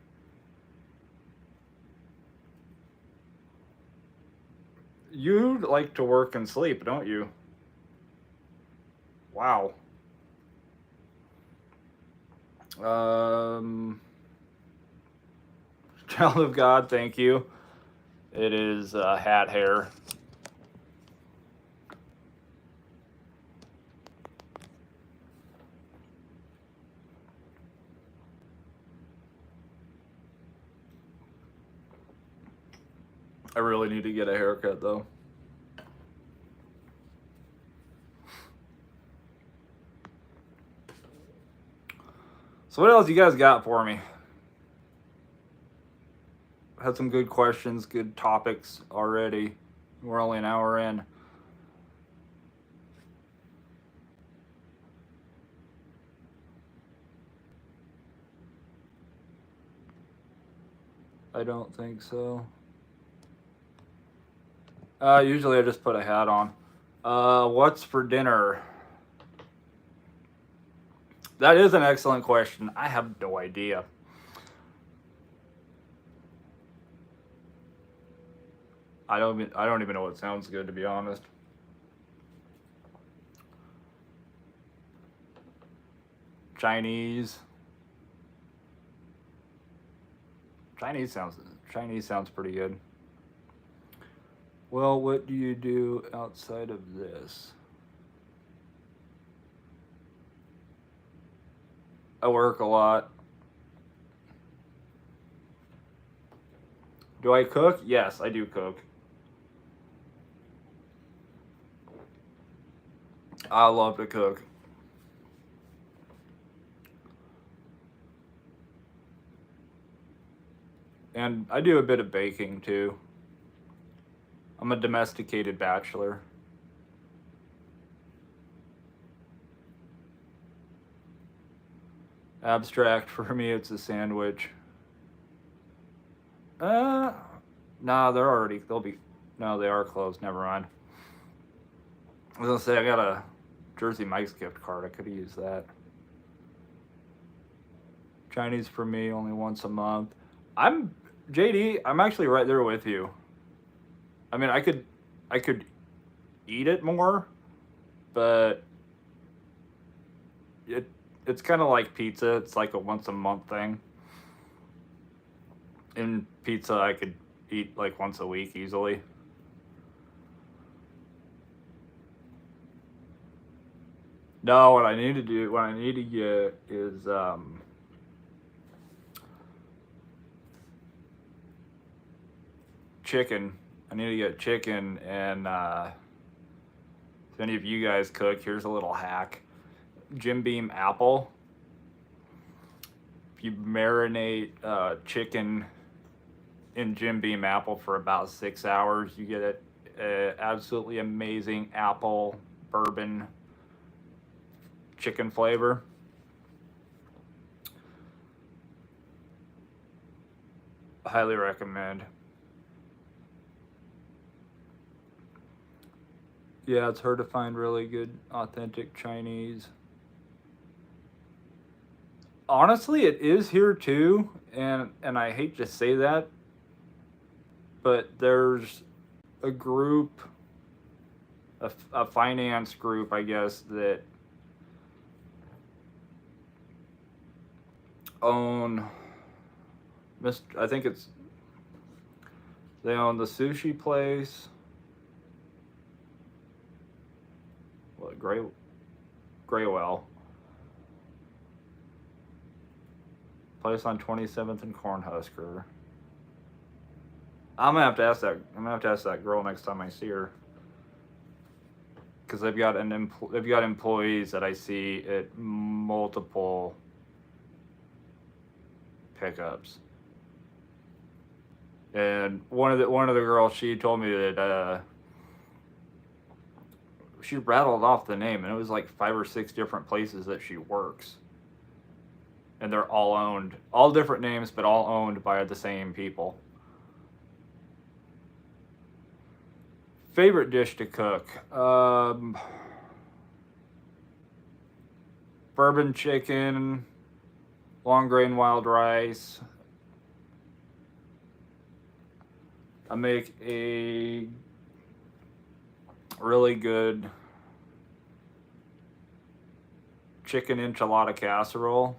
You like to work and sleep, don't you? Wow. Child of God, thank you. It is hat hair. I really need to get a haircut though. So what else you guys got for me? Had some good questions, good topics already. We're only an hour in. I don't think so. Usually I just put a hat on. What's for dinner? That is an excellent question. I have no idea. I don't even know what sounds good, to be honest. Chinese. Chinese sounds pretty good. Well, what do you do outside of this? I work a lot. Do I cook? Yes, I do cook. I love to cook. And I do a bit of baking too. I'm a domesticated bachelor. Abstract, for me, it's a sandwich. Nah, no, they are closed. Never mind. I was gonna say, I got a Jersey Mike's gift card. I could have used that. Chinese for me, only once a month. JD, I'm actually right there with you. I mean, I could eat it more, but it's kind of like pizza. It's like a once a month thing. In pizza, I could eat like once a week easily. No, what I need to do, what I need to get is chicken. I need to get chicken, and if any of you guys cook, here's a little hack. Jim Beam apple. If you marinate chicken in Jim Beam apple for about 6 hours, you get an absolutely amazing apple bourbon chicken flavor. Highly recommend. Yeah, it's hard to find really good, authentic Chinese. Honestly, it is here too, and I hate to say that, but there's a group, a finance group, I guess, that own. I think it's they own the sushi place. What Graywell place on 27th and Cornhusker. I'm gonna have to ask that. I'm gonna have to ask that girl next time I see her, because they've got employees that I see at multiple pickups. And one of the girls, she told me that she rattled off the name, and it was like 5 or 6 different places that she works, and they're all owned, all different names, but all owned by the same people. Favorite dish to cook? Bourbon chicken, long grain wild rice. I make a really good chicken enchilada casserole.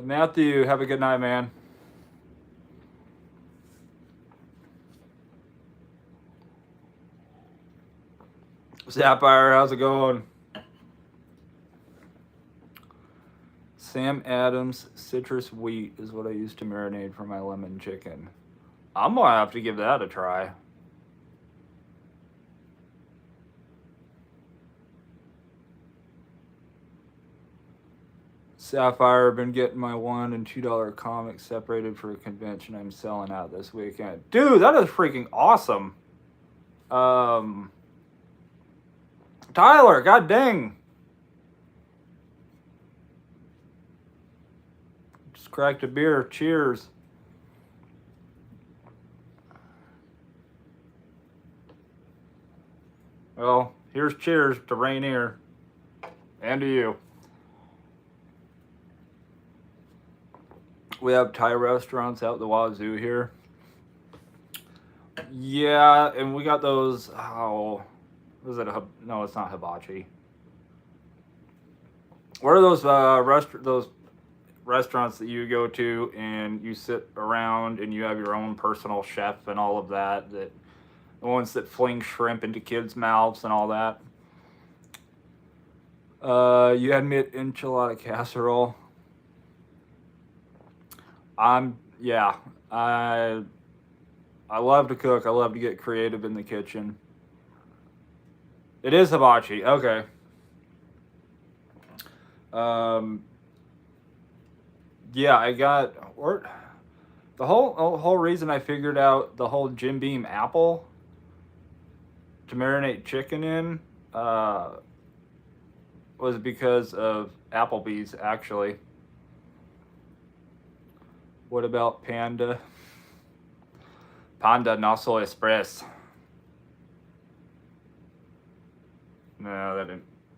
Matthew, have a good night, man. Sapphire, how's it going? Sam Adams citrus wheat is what I use to marinate for my lemon chicken. I'm gonna have to give that a try. Sapphire, been getting my $1 and $2 comics separated for a convention I'm selling out this weekend. Dude, that is freaking awesome. Tyler, god dang. Just cracked a beer. Cheers. Well, here's cheers to Rainier. And to you. We have Thai restaurants out the wazoo here. Yeah, and we got those. Oh, was it? No, it's not hibachi. What are those those restaurants that you go to and you sit around and you have your own personal chef and all of that? That the ones that fling shrimp into kids' mouths and all that. You had me at enchilada casserole. Yeah, I love to cook. I love to get creative in the kitchen. It is hibachi. Okay. Yeah, I got the whole reason I figured out the whole Jim Beam apple to marinate chicken in was because of Applebee's, actually. What about Panda? Panda no soy express. No,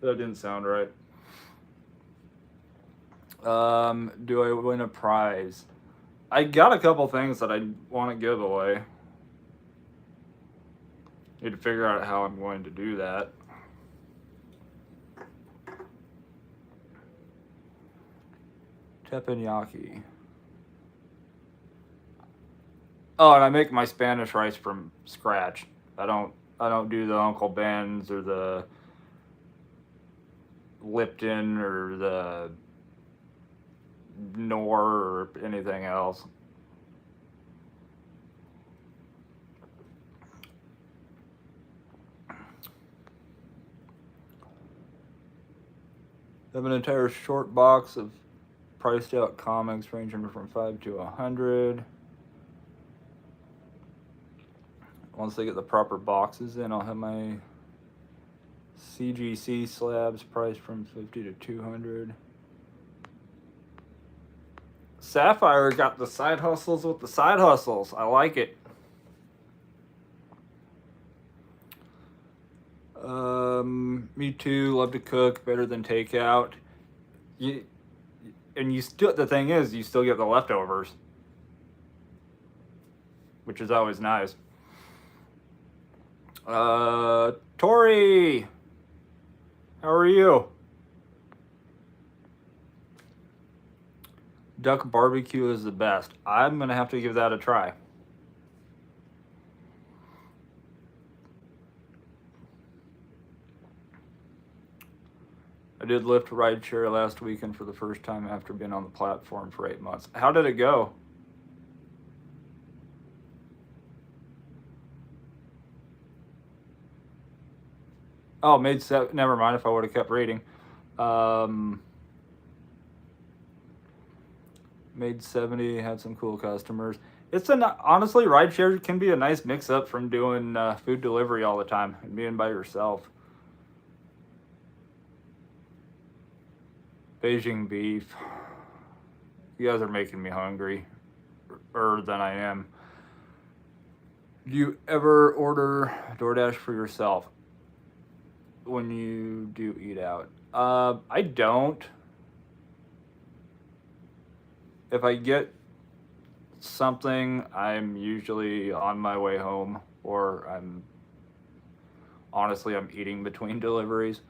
that didn't sound right. Do I win a prize? I got a couple things that I want to give away. Need to figure out how I'm going to do that. Teppanyaki. Oh, and I make my Spanish rice from scratch. I don't do the Uncle Ben's or the Lipton or the Knorr or anything else. I have an entire short box of priced out comics ranging from 5 to 100. Once they get the proper boxes in, I'll have my CGC slabs priced from 50 to 200. Sapphire got the side hustles with the side hustles. I like it. Me too. Love to cook. Better than takeout. And you still, the thing is, you still get the leftovers, which is always nice. Tori, how are you? Duck barbecue is the best. I'm gonna have to give that a try. I did Lyft rideshare last weekend for the first time after being on the platform for 8 months. How did it go? Oh, never mind if I would have kept reading. Made 70, had some cool customers. Honestly, rideshare can be a nice mix up from doing food delivery all the time and being by yourself. Beijing beef. You guys are making me hungry, than I am. Do you ever order DoorDash for yourself when you do eat out? I don't. If I get something, I'm usually on my way home, or I'm eating between deliveries.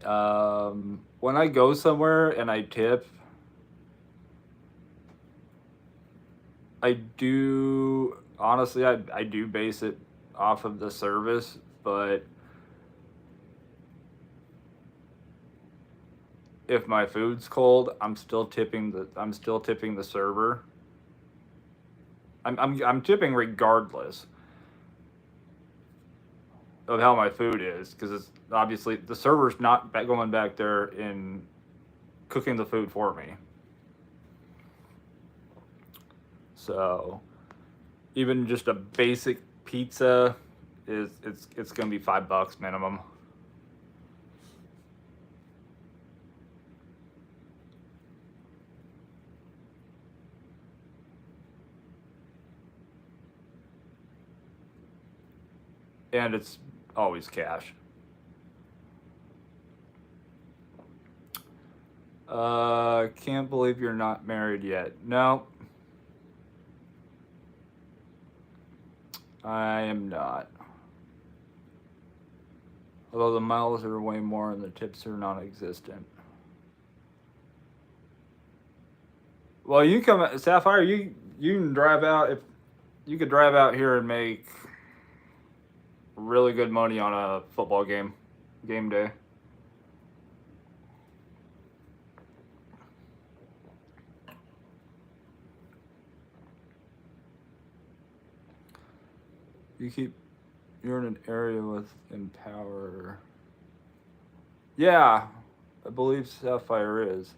When I go somewhere and I tip, I do base it off of the service, but if my food's cold, I'm still tipping the server. I'm tipping regardless of how my food is, because it's obviously the server's not going back there and cooking the food for me. So even just a basic pizza it's gonna be $5 minimum. And it's always cash. Can't believe you're not married yet. No, I am not. Although the miles are way more and the tips are non-existent. Well, you come, Sapphire. You can drive out if you could drive out here and make really good money on a football game day. You're in an area with Empower. Yeah, I believe Sapphire is.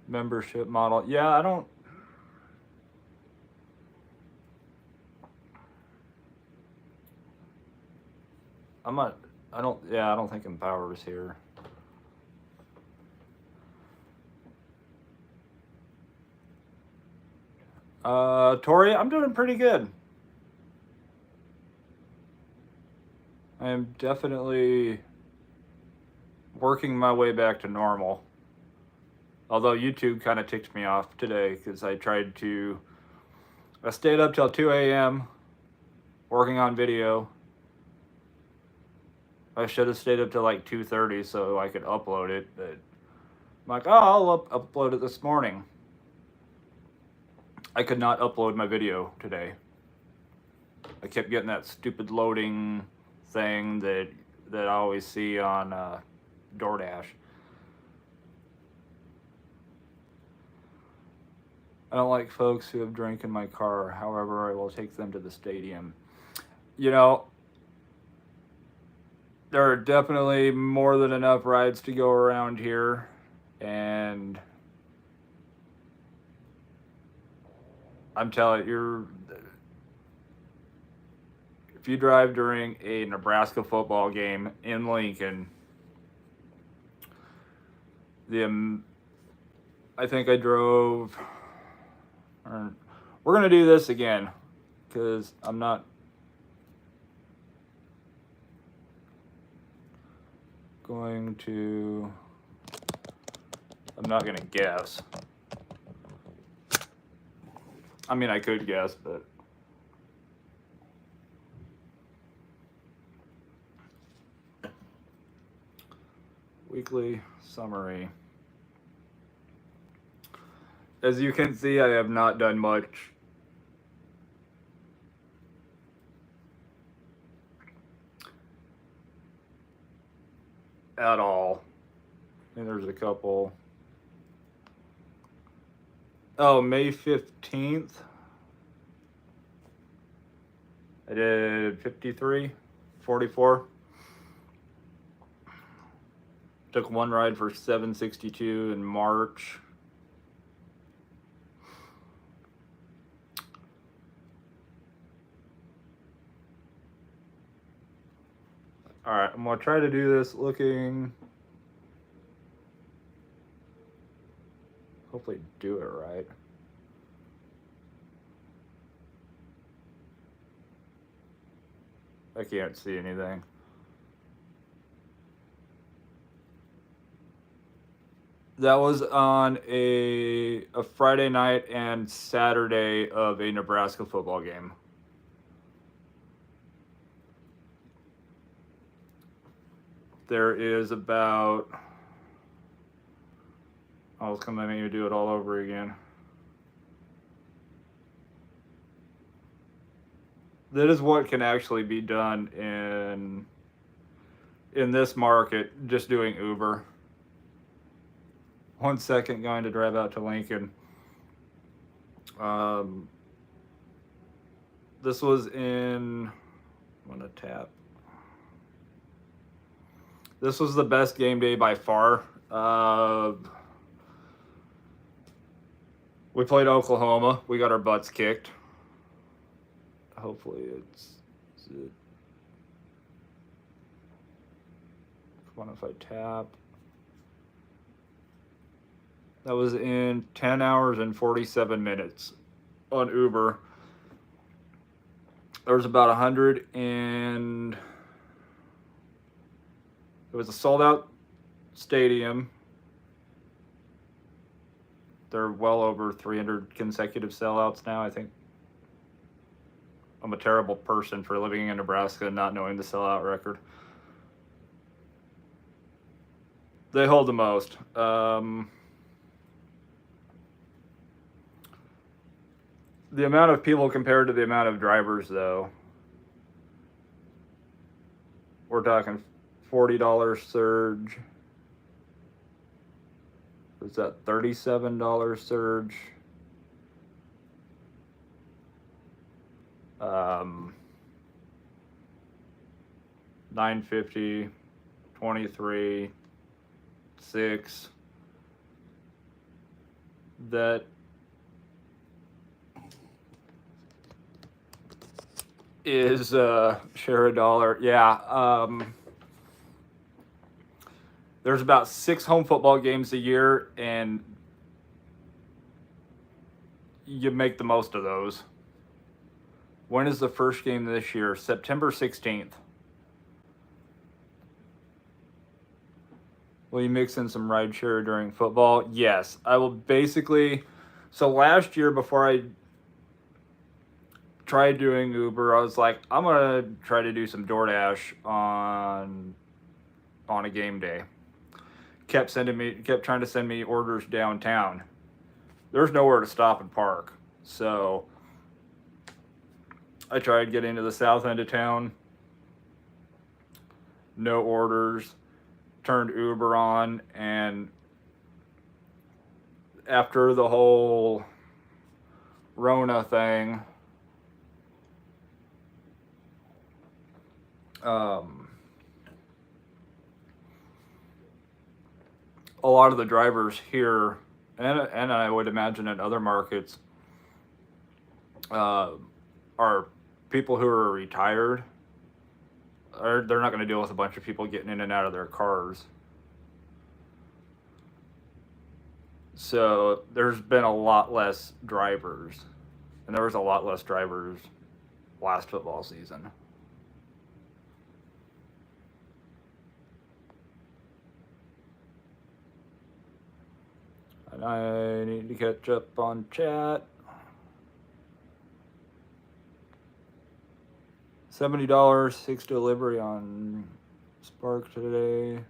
Membership model. Yeah, I don't think Empower is here. Tori, I'm doing pretty good. I am definitely working my way back to normal. Although YouTube kind of ticked me off today because I stayed up till 2 a.m. working on video. I should have stayed up till like 2:30 so I could upload it, but I'm like, oh, I'll upload it this morning. I could not upload my video today. I kept getting that stupid loading thing that I always see on DoorDash. I don't like folks who have drank in my car. However, I will take them to the stadium. You know, there are definitely more than enough rides to go around here, and I'm telling you, if you drive during a Nebraska football game in Lincoln, I think I drove. We're gonna do this again because I'm not going to. I'm not gonna guess. I mean, I could guess, but weekly summary. As you can see, I have not done much. At all. And there's a couple. Oh, May 15th. I did 53, 44. Took one ride for 762 in March. All right, I'm gonna try to do this looking. Hopefully do it right. I can't see anything. That was on a Friday night and Saturday of a Nebraska football game. There is about. I was going to make you do it all over again. That is what can actually be done in this market, just doing Uber. 1 second, going to drive out to Lincoln. This was in. I'm going to tap. This was the best game day by far. We played Oklahoma. We got our butts kicked. Hopefully it's it. Come on, if I tap. That was in 10 hours and 47 minutes on Uber. There was about 100 and it was a sold out stadium. They're well over 300 consecutive sellouts now, I think. I'm a terrible person for living in Nebraska and not knowing the sellout record. They hold the most. The amount of people compared to the amount of drivers, though, we're talking $40 surge. Was that $37 surge? $9.50, 23, 6. That is share a dollar. Yeah. There's about 6 home football games a year, and you make the most of those. When is the first game this year? September 16th. Will you mix in some ride share during football? Yes. I will basically. So last year, before I tried doing Uber, I was like, I'm going to try to do some DoorDash on on a game day. Kept trying to send me orders downtown. There's nowhere to stop and park. So I tried getting to the south end of town. No orders. Turned Uber on, and after the whole Rona thing, a lot of the drivers here, and I would imagine in other markets, are people who are retired. Or they're not going to deal with a bunch of people getting in and out of their cars. So there's been a lot less drivers, and there was a lot less drivers last football season. And I need to catch up on chat. $70, 6 delivery on Spark today.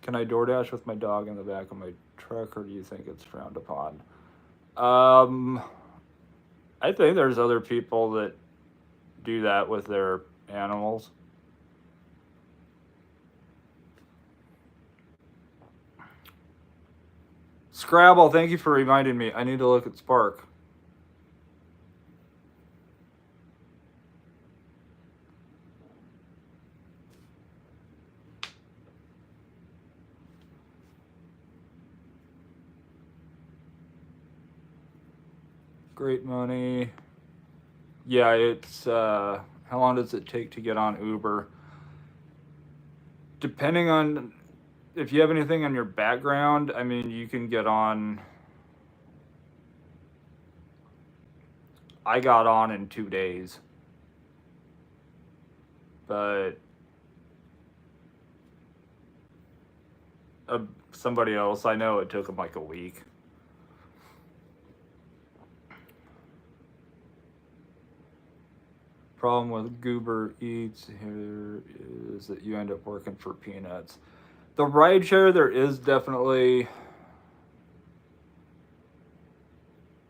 Can I DoorDash with my dog in the back of my truck, or do you think it's frowned upon? I think there's other people that do that with their animals. Scrabble, thank you for reminding me. I need to look at Spark. Great money. Yeah, it's how long does it take to get on Uber? Depending on if you have anything on your background, I mean, you can get on. I got on in 2 days. But somebody else, I know it took them like a week. Problem with Goober Eats here is that you end up working for peanuts. The rideshare, there is definitely,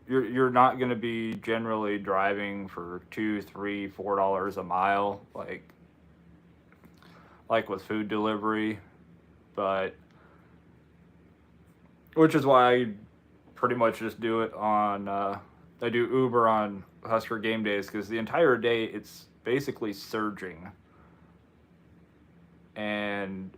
you're not going to be generally driving for $2, $3, $4 a mile like with food delivery, but which is why I pretty much just do it on. I do Uber on Husker game days because the entire day it's basically surging. And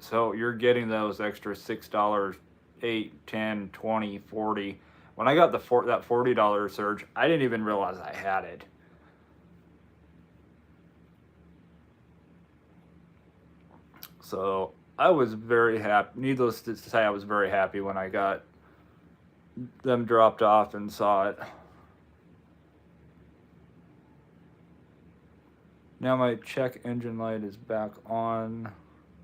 so you're getting those extra $6, $8, $10, $20, $40. When I got that $40 surge, I didn't even realize I had it. So I was very happy. Needless to say, I was very happy when I got them dropped off and saw it. Now my check engine light is back on,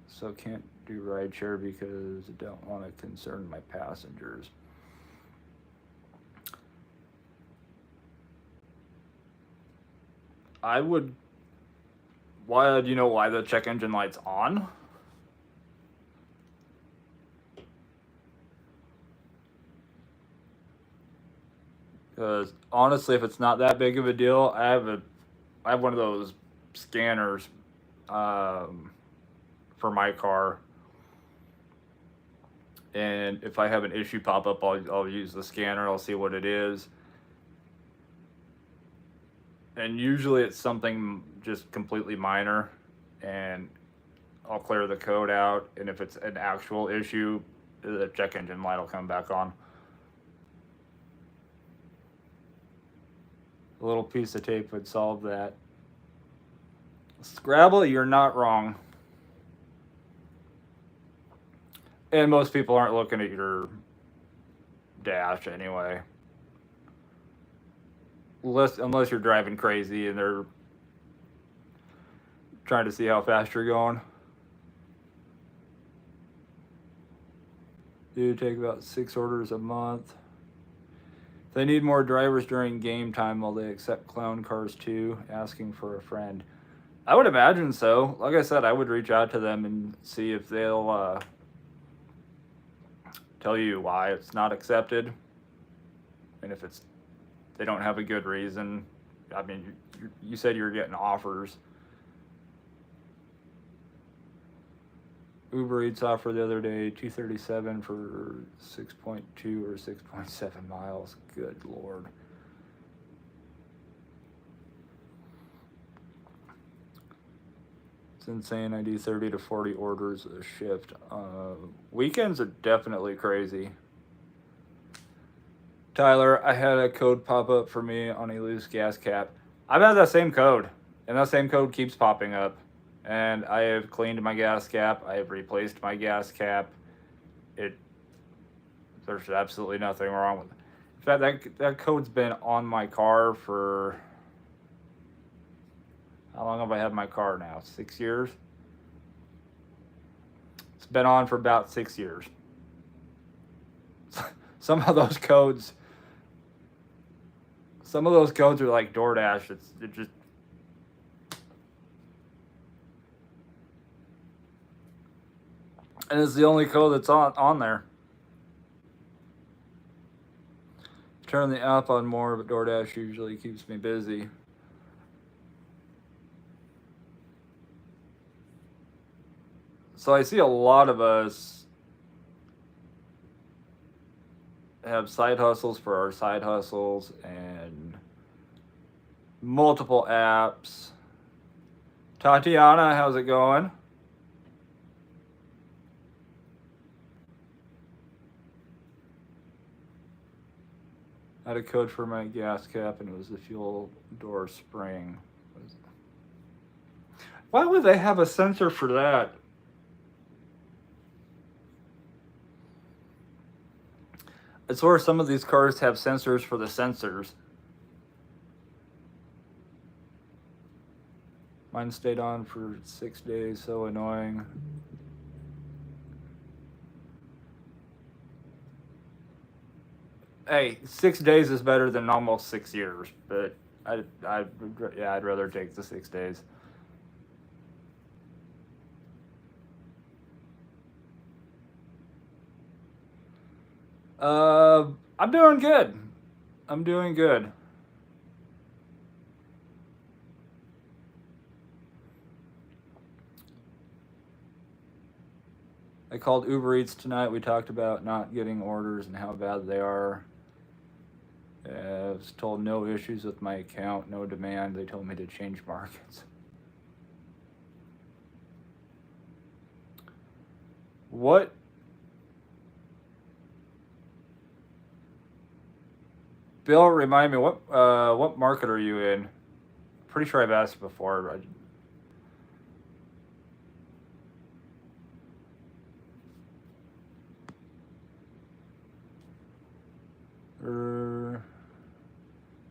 so can't do rideshare because I don't want to concern my passengers. I would. Why do you know why the check engine light's on? Because honestly, if it's not that big of a deal, I have one of those scanners for my car, and if I have an issue pop up, I'll use the scanner. I'll see what it is, and usually it's something just completely minor, and I'll clear the code out. And if it's an actual issue, the check engine light will come back on. A little piece of tape would solve that. Scrabble, you're not wrong. And most people aren't looking at your dash anyway. Unless you're driving crazy and they're trying to see how fast you're going. Do take about 6 orders a month. They need more drivers during game time. Will they accept clown cars too? Asking for a friend. I would imagine so. Like I said, I would reach out to them and see if they'll tell you why it's not accepted, and if they don't have a good reason. I mean, you said you were getting offers. Uber Eats offer the other day $237 for 6.2 or 6.7 miles. Good Lord. It's insane. I do 30 to 40 orders a shift. Weekends are definitely crazy. Tyler, I had a code pop up for me on a loose gas cap. I've had that same code, and that same code keeps popping up. And I have cleaned my gas cap. I have replaced my gas cap. There's absolutely nothing wrong with it. In fact, that code's been on my car for, how long have I had my car now? 6 years? It's been on for about 6 years. Some of those codes are like DoorDash. It just, and it's the only code that's on there. Turn the app on more, but DoorDash usually keeps me busy. So I see a lot of us have side hustles for our side hustles and multiple apps. Tatiana, how's it going? I had a code for my gas cap, and it was the fuel door spring. Why would they have a sensor for that? It's where some of these cars have sensors for the sensors. Mine stayed on for 6 days, so annoying. Hey, 6 days is better than almost 6 years, but I'd rather take the 6 days. I'm doing good. I'm doing good. I called Uber Eats tonight. We talked about not getting orders and how bad they are. I was told no issues with my account, no demand. They told me to change markets. What? Bill, remind me, what market are you in? Pretty sure I've asked you before.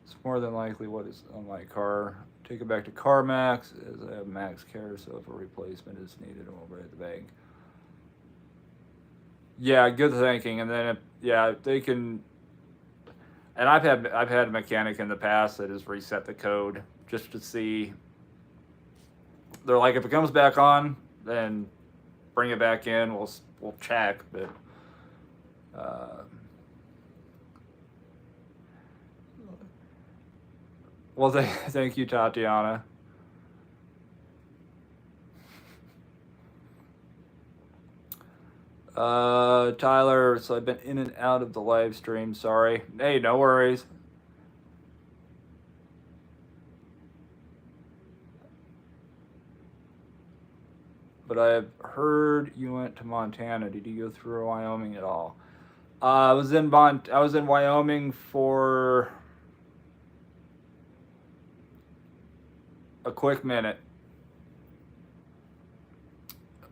It's more than likely what is on my car. Take it back to CarMax, as I have Max Care, so if a replacement is needed, I'm over at the bank. Yeah, good thinking. And then, if they can. And I've had a mechanic in the past that has reset the code just to see. They're like, if it comes back on, then bring it back in. We'll check, but. Well, thank you, Tatiana. Tyler, so I've been in and out of the live stream. Sorry. Hey, no worries. But I've heard you went to Montana. Did you go through Wyoming at all? I was in Wyoming for a quick minute.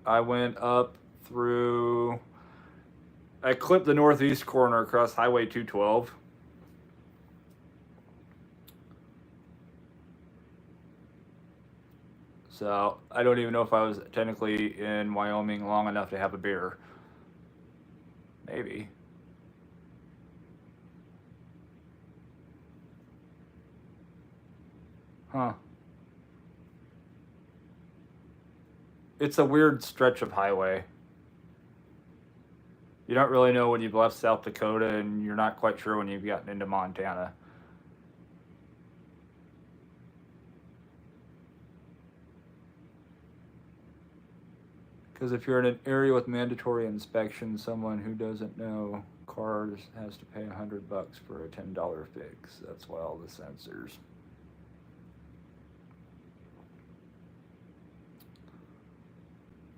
I went up through. I clipped the northeast corner across Highway 212. So I don't even know if I was technically in Wyoming long enough to have a beer. Maybe. Huh. It's a weird stretch of highway. You don't really know when you've left South Dakota, and you're not quite sure when you've gotten into Montana. Because if you're in an area with mandatory inspection, someone who doesn't know cars has to pay $100 for a $10 fix. That's why all the sensors.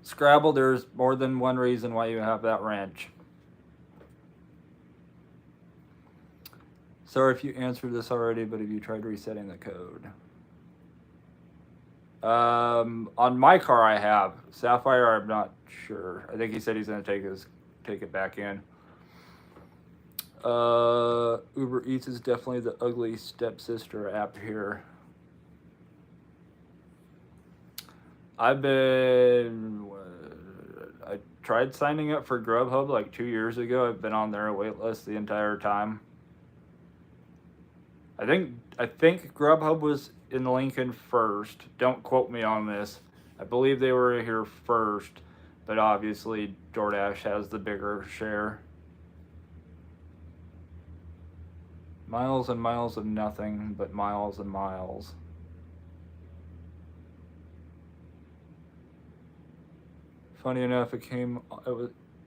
Scrabble, there's more than one reason why you have that wrench. Sorry if you answered this already, but have you tried resetting the code? On my car I have. Sapphire, I'm not sure. I think he said he's gonna take it back in. Uber Eats is definitely the ugly stepsister app here. I tried signing up for Grubhub like 2 years ago. I've been on their wait list the entire time. I think Grubhub was in Lincoln first. Don't quote me on this. I believe they were here first, but obviously DoorDash has the bigger share. Miles and miles of nothing, but miles and miles. Funny enough, it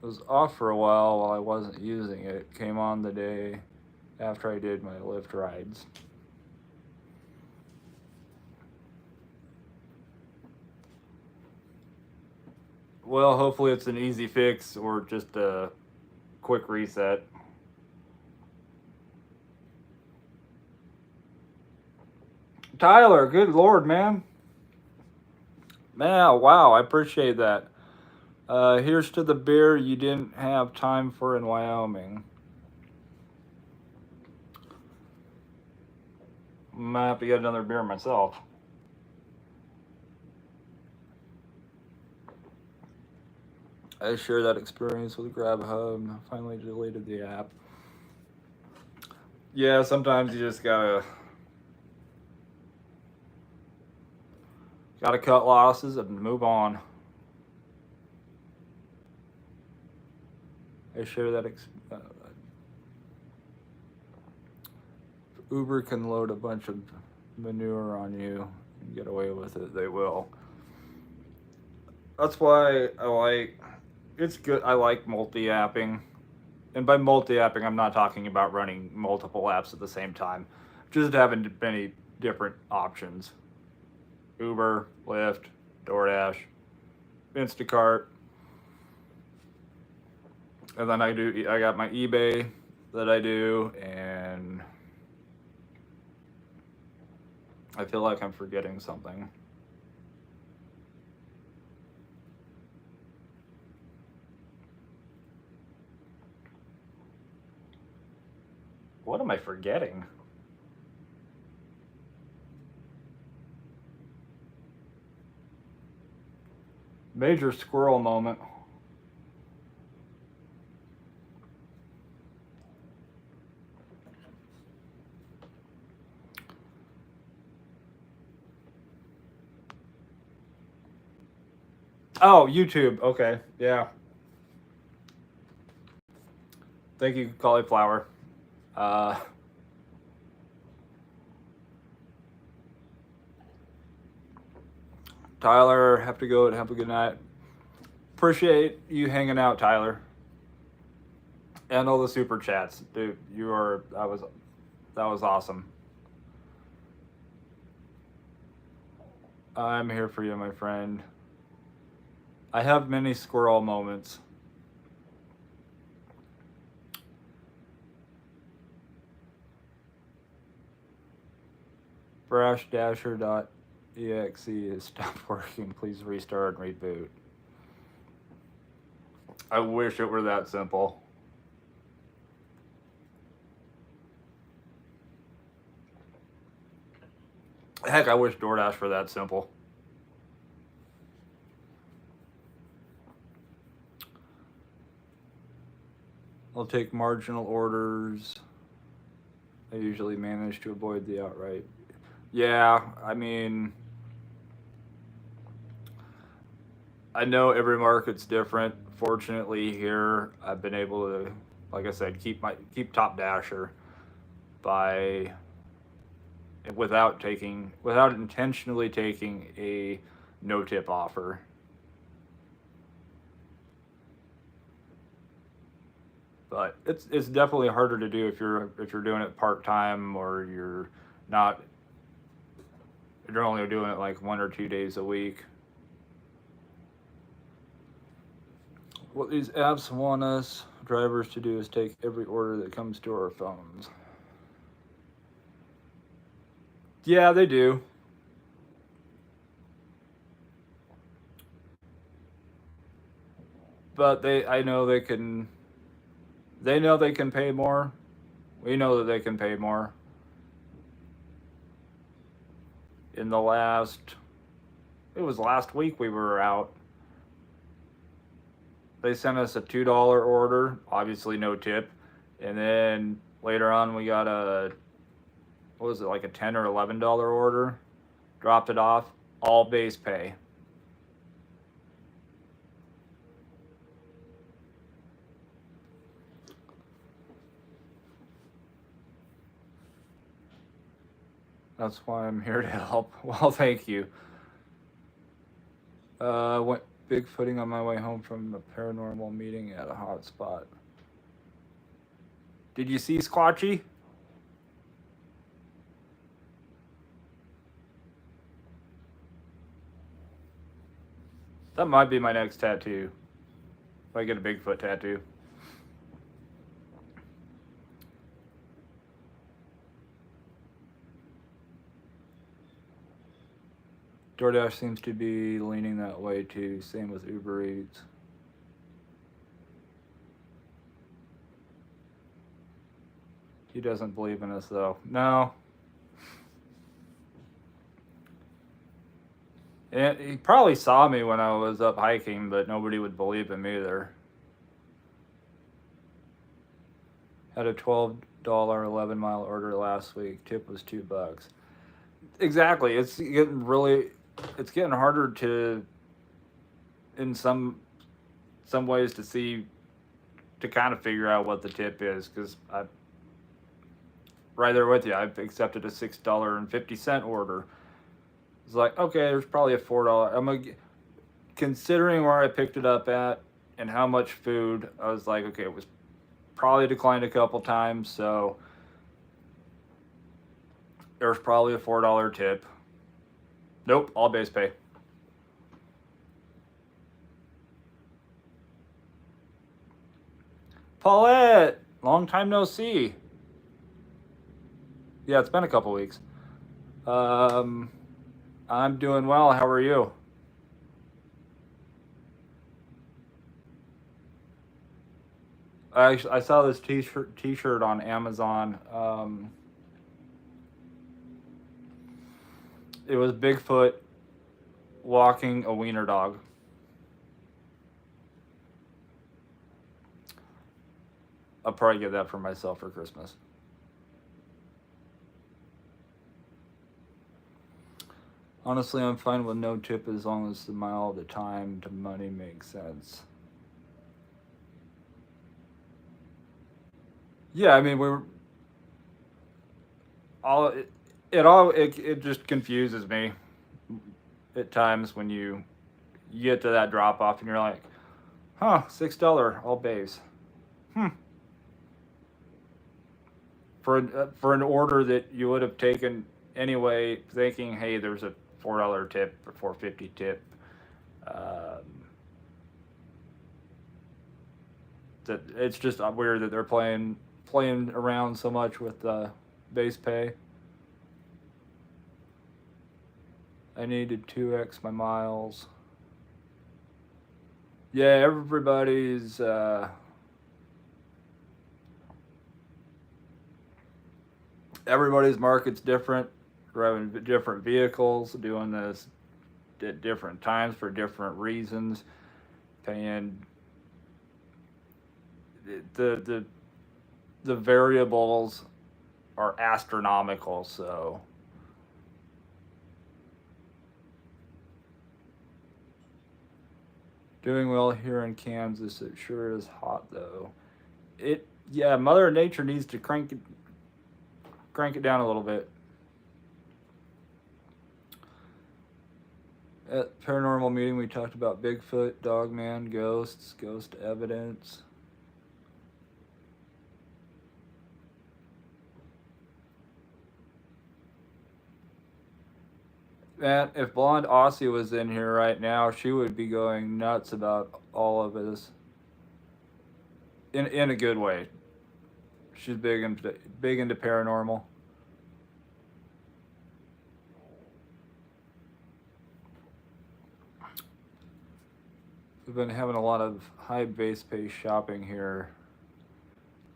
was off for a while I wasn't using it. It came on the day after I did my Lyft rides. Well, hopefully it's an easy fix or just a quick reset. Tyler, good Lord, man. Man, wow, I appreciate that. Here's to the beer you didn't have time for in Wyoming. I might have to get another beer myself. I share that experience with Grubhub. Finally deleted the app. Yeah, sometimes you just gotta cut losses and move on. I share that Uber can load a bunch of manure on you and get away with it, they will. That's why it's good. I like multi-apping. And by multi-apping, I'm not talking about running multiple apps at the same time. Just having many different options. Uber, Lyft, DoorDash, Instacart. And then I got my eBay that I do, and I feel like I'm forgetting something. What am I forgetting? Major squirrel moment. Oh, YouTube. Okay. Yeah. Thank you, cauliflower. Tyler, have to go and have a good night. Appreciate you hanging out, Tyler. And all the super chats. Dude, that was awesome. I'm here for you, my friend. I have many squirrel moments. Brash-dasher.exe has stopped working. Please restart and reboot. I wish it were that simple. Heck, I wish DoorDash were that simple. I'll take marginal orders. I usually manage to avoid the outright. Yeah, I mean, I know every market's different. Fortunately, here I've been able to, like I said, keep top dasher by without intentionally taking a no tip offer. But it's definitely harder to do if you're doing it part time or not you're only doing it like 1 or 2 days a week. What these apps want us drivers to do is take every order that comes to our phones. Yeah, they do. But I know they know they can pay more. We know that they can pay more. In the last it was last week we were out. They sent us a $2 order, obviously no tip. And then later on we got what was it, like a $10 or $11 order? Dropped it off, all base pay. That's why I'm here to help. Well, thank you. Went bigfooting on my way home from a paranormal meeting at a hot spot. Did you see Squatchy? That might be my next tattoo. If I get a Bigfoot tattoo. DoorDash seems to be leaning that way too. Same with Uber Eats. He doesn't believe in us though. No. And he probably saw me when I was up hiking, but nobody would believe him either. Had a $12 11-mile order last week. Tip was $2. Exactly. It's getting harder to, in some ways, to kind of figure out what the tip is, because I right there with you. I've accepted a $6.50 order. It's like, okay, there's probably a $4. Considering where I picked it up at and how much food, I was like, okay, it was probably declined a couple times, so there's probably a $4 tip. Nope, all base pay. Paulette, long time no see. Yeah, it's been a couple weeks. I'm doing well. How are you? I saw this t-shirt on Amazon. It was Bigfoot walking a wiener dog. I'll probably get that for myself for Christmas. Honestly, I'm fine with no tip as long as the mile, the time, the money makes sense. Yeah, I mean we were it just confuses me at times when you get to that drop off and you're like, huh, $6 all base. Hmm. For an order that you would have taken anyway, thinking, hey, there's a $4 tip or 4.50 tip. That it's just weird that they're playing around so much with base pay. I needed 2x my miles. Yeah, everybody's market's different. Driving different vehicles, doing this at different times for different reasons, paying the the variables are astronomical. So Doing well here in Kansas. It sure is hot though. Yeah, Mother Nature needs to crank it down a little bit. At paranormal meeting, we talked about Bigfoot, Dogman, ghosts, ghost evidence. Man, if Blonde Aussie was in here right now, she would be going nuts about all of this. In a good way. She's big into paranormal. We've been having a lot of high base pay shopping here.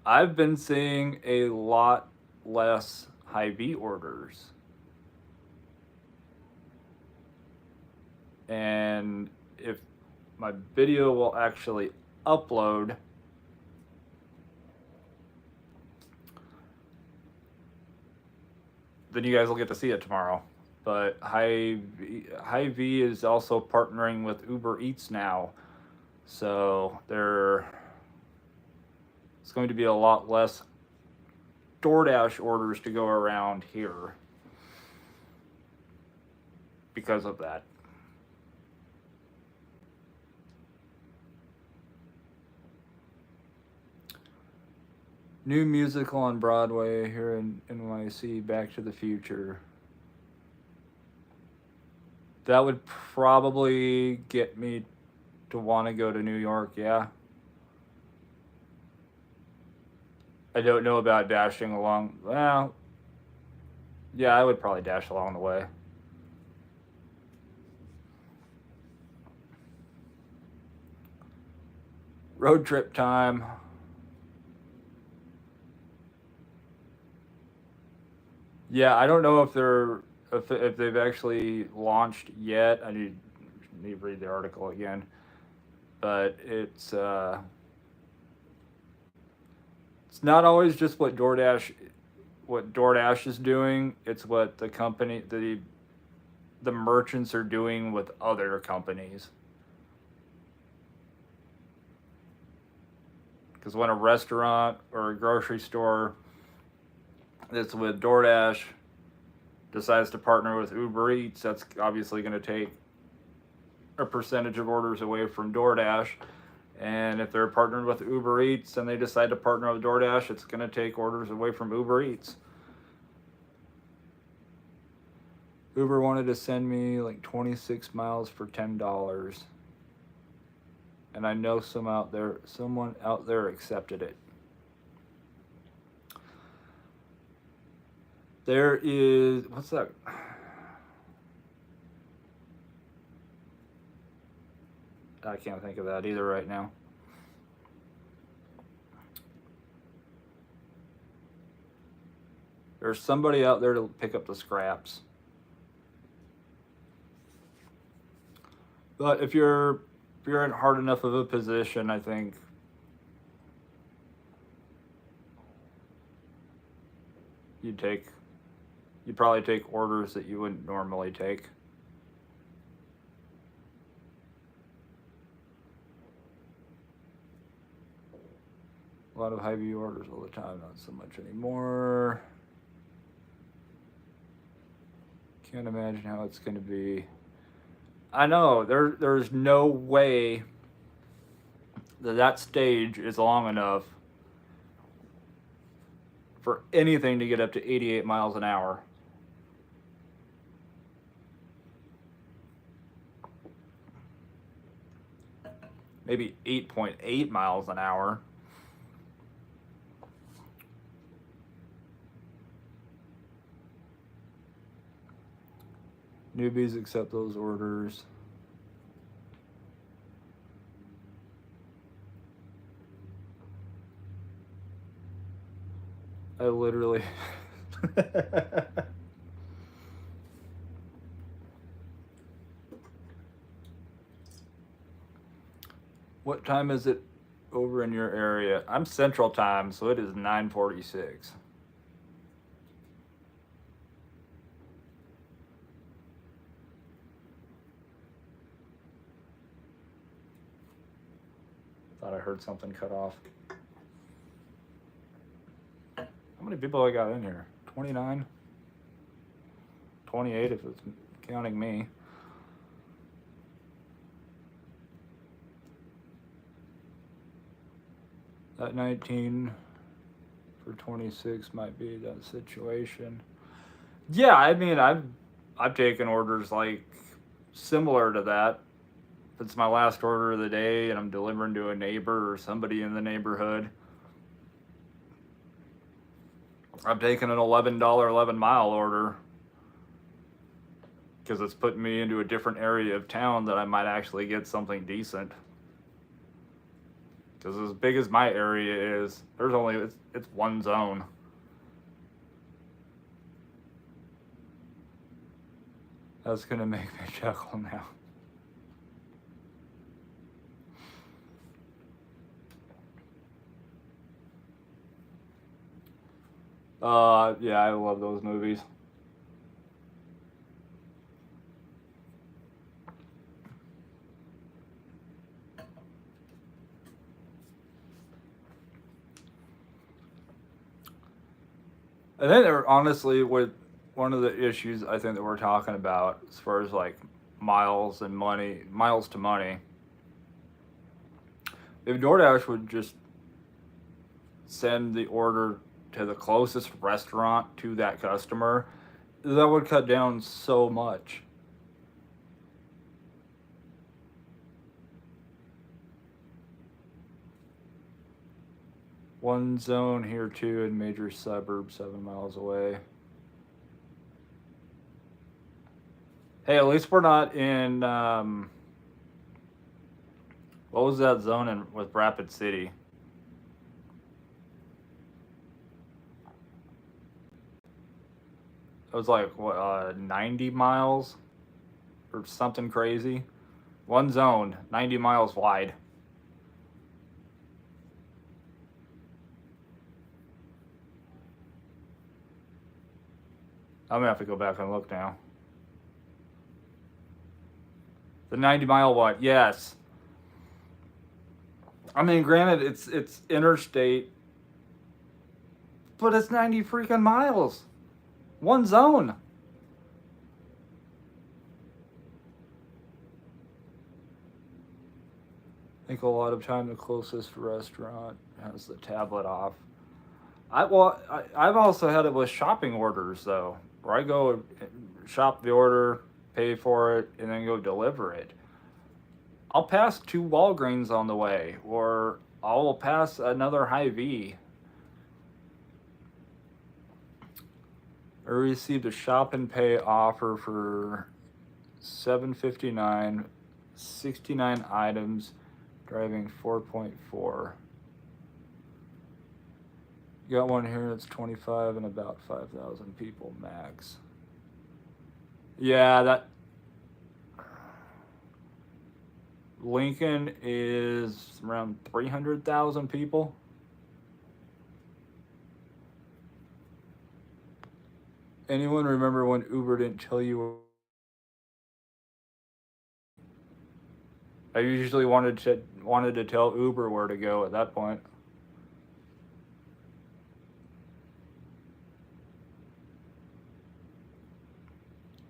I've been seeing a lot less Hy-Vee orders. And if my video will actually upload, then you guys will get to see it tomorrow. But Hy-Vee is also partnering with Uber Eats now. So it's going to be a lot less DoorDash orders to go around here because of that. New musical on Broadway here in NYC, Back to the Future. That would probably get me to want to go to New York, yeah. I don't know about dashing along. Well, yeah, I would probably dash along the way. Road trip time. Yeah, I don't know if they've actually launched yet. I need to read the article again, but it's not always just what DoorDash is doing. It's what the company the merchants are doing with other companies. Because when a restaurant or a grocery store that's with DoorDash decides to partner with Uber Eats, that's obviously going to take a percentage of orders away from DoorDash. And if they're partnered with Uber Eats and they decide to partner with DoorDash, it's going to take orders away from Uber Eats. Uber wanted to send me like 26 miles for $10. And I know someone out there accepted it. There is, what's that? I can't think of that either right now. There's somebody out there to pick up the scraps. But if you're in hard enough of a position, I think you'd probably take orders that you wouldn't normally take. A lot of Hy-Vee orders all the time, not so much anymore. Can't imagine how it's going to be. I know, there's no way that stage is long enough for anything to get up to 88 miles an hour. Maybe 8.8 miles an hour. Newbies accept those orders. I literally... What time is it over in your area? I'm Central Time, so it is 9:46. Thought I heard something cut off. How many people I got in here? 29? 28 if it's counting me. That 19 for 26 might be that situation. Yeah, I mean, I've taken orders like similar to that. If it's my last order of the day and I'm delivering to a neighbor or somebody in the neighborhood, I've taken an $11 11-mile order because it's putting me into a different area of town that I might actually get something decent. Because as big as my area is, there's only, it's one zone. That's gonna make me chuckle now. Yeah, I love those movies. I think they're honestly with one of the issues I think that we're talking about as far as like miles and money, miles to money. If DoorDash would just send the order to the closest restaurant to that customer, that would cut down so much. One zone here too in major suburbs 7 miles away. Hey, at least we're not in, what was that zone with Rapid City? It was like, what, 90 miles? Or something crazy. One zone, 90 miles wide. I'm gonna have to go back and look now. The 90-mile one, yes. I mean, granted, it's interstate, but it's 90 freaking miles. One zone. I think a lot of time the closest restaurant has the tablet off. I've also had it with shopping orders though, where I go shop the order, pay for it, and then go deliver it. I'll pass 2 Walgreens on the way, or I will pass another Hy-Vee. I received a shop and pay offer for $7.59, 69 items, driving 4.4. Got one here that's 25 and about 5,000 people max. Yeah, that Lincoln is around 300,000 people. Anyone remember when Uber didn't tell you? I usually wanted to tell Uber where to go at that point.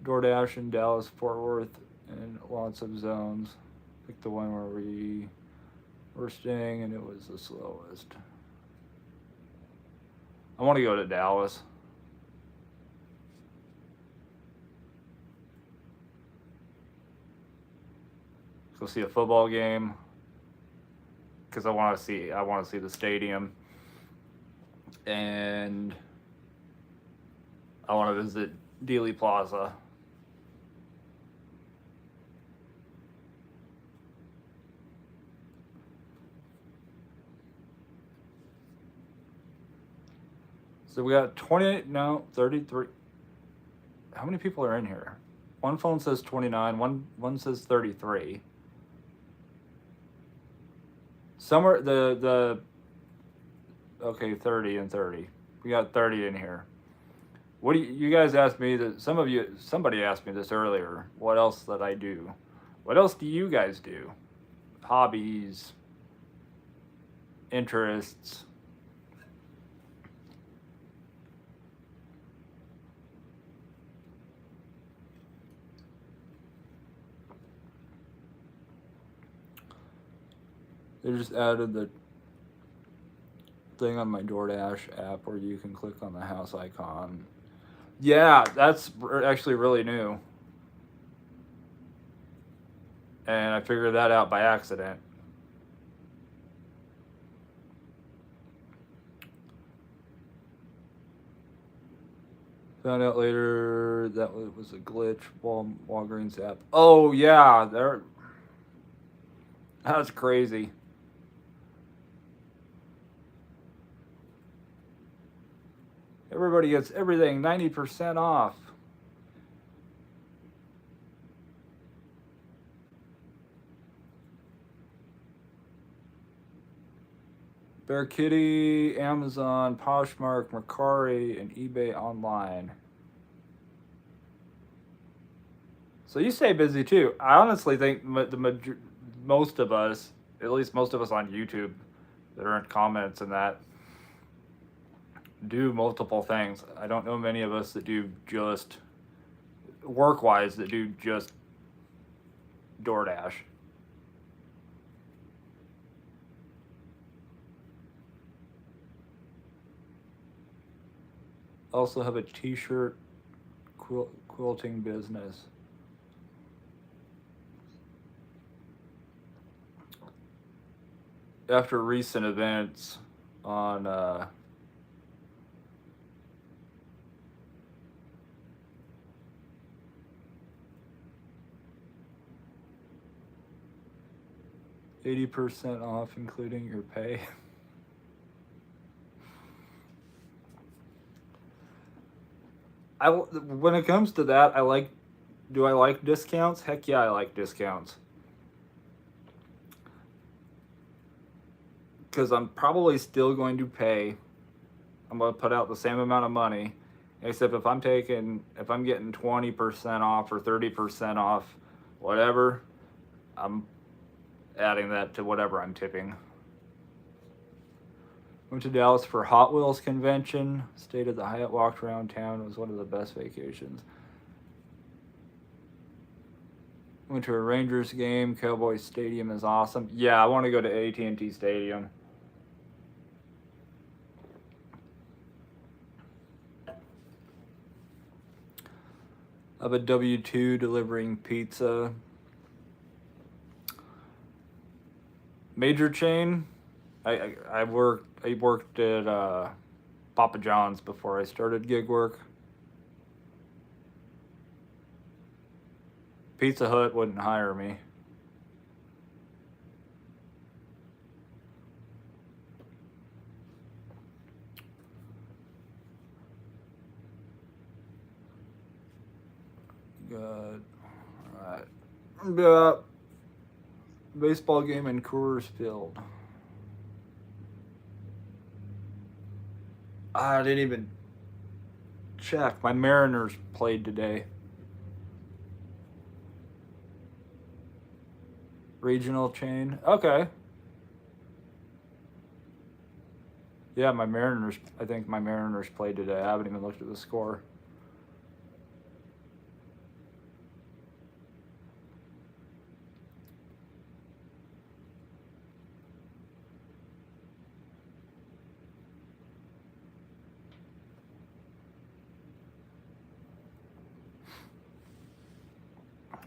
DoorDash in Dallas, Fort Worth, and lots of zones. Like the one where we were staying, and it was the slowest. I want to go to Dallas. Go see a football game because I want to see the stadium, and I want to visit Dealey Plaza. So we got 28, no, 33. How many people are in here? One phone says 29, one says 33. Somewhere okay, 30 and 30. We got 30 in here. What do you guys asked me that somebody asked me this earlier. What else that I do? What else do you guys do? Hobbies, interests. They just added the thing on my DoorDash app where you can click on the house icon. Yeah, that's actually really new. And I figured that out by accident. Found out later that it was a glitch. Walgreens app. Oh yeah, that's crazy. Everybody gets everything 90% off. Bear Kitty, Amazon, Poshmark, Mercari, and eBay online. So you stay busy too. I honestly think most of us, at least most of us on YouTube that are in comments and that, do multiple things. I don't know many of us that do just work-wise that do just DoorDash. Also have a t-shirt quilting business. After recent events on 80% off, including your pay. When it comes to that, do I like discounts? Heck yeah, I like discounts. Because I'm probably still going to pay. I'm going to put out the same amount of money, except if I'm getting 20% off or 30% off, whatever, I'm adding that to whatever I'm tipping. Went to Dallas for Hot Wheels convention. Stayed at the Hyatt, walked around town. It was one of the best vacations. Went to a Rangers game. Cowboys Stadium is awesome. Yeah, I want to go to AT&T Stadium. I have a W-2 delivering pizza. Major chain. I worked at Papa John's before I started gig work. Pizza Hut wouldn't hire me. Good. Alright. Yeah. Baseball game in Coors Field. I didn't even check. My Mariners played today. Regional chain. Okay. Yeah, I think my Mariners played today. I haven't even looked at the score.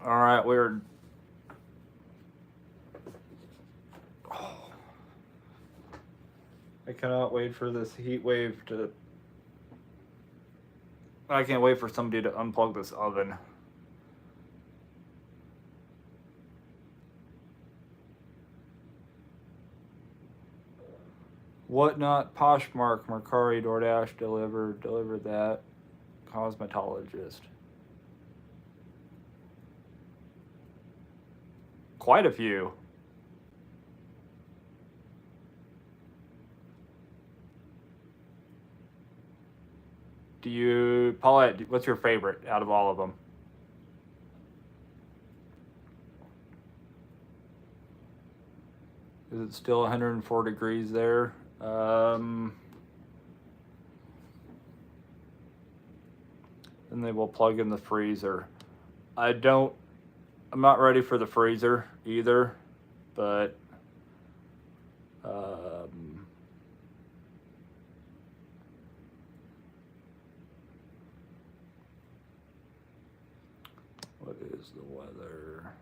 All right, we're. Oh, I cannot wait for this heat wave to. I can't wait for somebody to unplug this oven. Whatnot, Poshmark, Mercari, DoorDash, delivered that. Cosmetologist. Quite a few. Paulette, what's your favorite out of all of them? Is it still 104 degrees there? And they will plug in the freezer. I'm not ready for the freezer either, but what is the weather?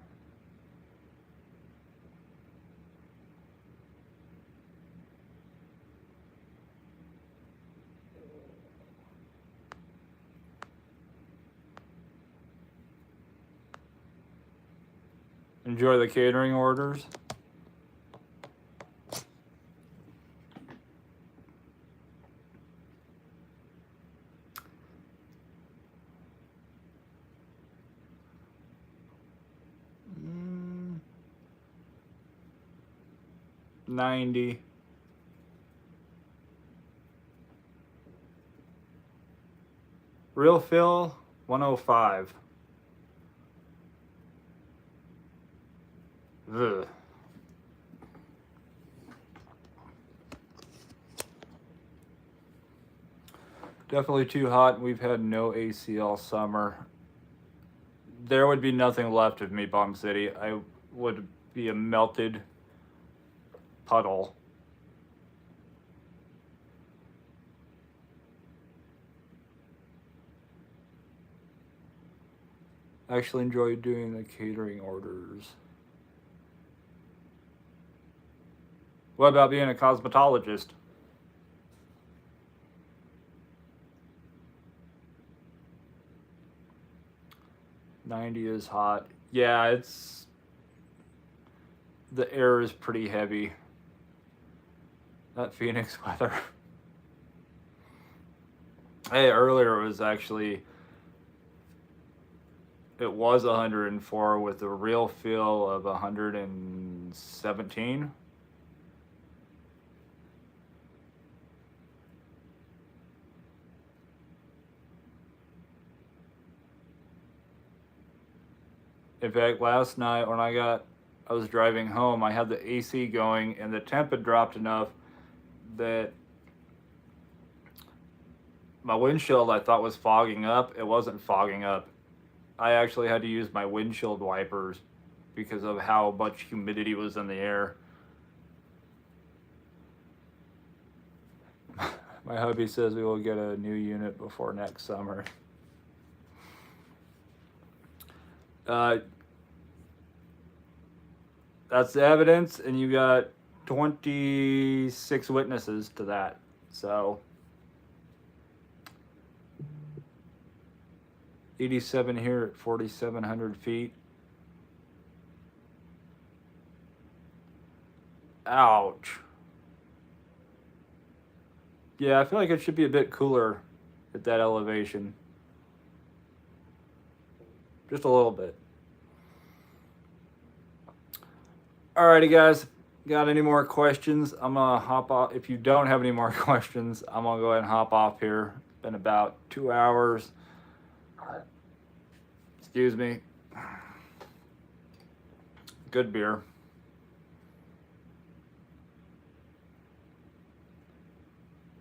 Enjoy the catering orders. Mm, 90. Real fill, 105. Ugh. Definitely too hot. We've had no AC all summer. There would be nothing left of me, Bomb City. I would be a melted puddle. I actually enjoy doing the catering orders. What about being a cosmetologist? '90 is hot. Yeah, the air is pretty heavy. That Phoenix weather. Hey, earlier it was 104 with a real feel of 117. In fact, last night when I was driving home, I had the AC going and the temp had dropped enough that my windshield I thought was fogging up. It wasn't fogging up. I actually had to use my windshield wipers because of how much humidity was in the air. My hubby says we will get a new unit before next summer. That's the evidence, and you got 26 witnesses to that. So 87 here at 4,700 feet. Ouch. Yeah, I feel like it should be a bit cooler at that elevation. Just a little bit. Alrighty, guys. Got any more questions? I'm going to hop off. If you don't have any more questions, I'm going to go ahead and hop off here. It's been about 2 hours. Excuse me. Good beer.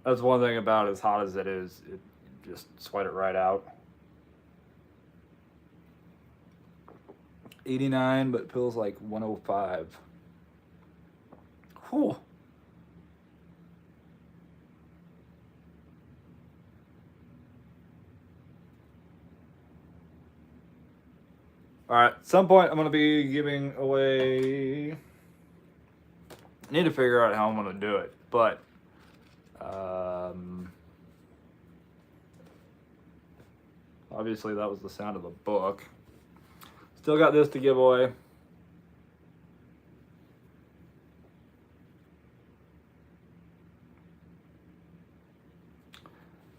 That's one thing about as hot as it is, it just sweat it right out. 89, but it feels like 105. Whew. All right, at some point I'm going to be giving away... I need to figure out how I'm going to do it, but... obviously that was the sound of a book. Still got this to give away.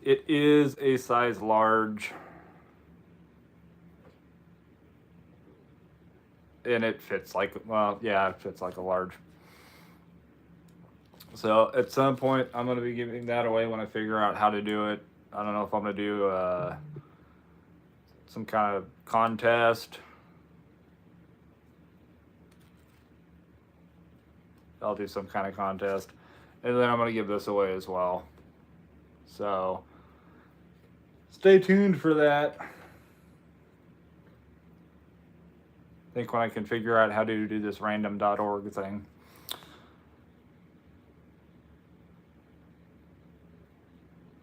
It is a size large. And it fits like, well, yeah, it fits like a large. So at some point, I'm going to be giving that away when I figure out how to do it. I don't know if I'm going to do some kind of contest. I'll do some kind of contest. And then I'm going to give this away as well. So stay tuned for that. I think when I can figure out how to do this random.org thing.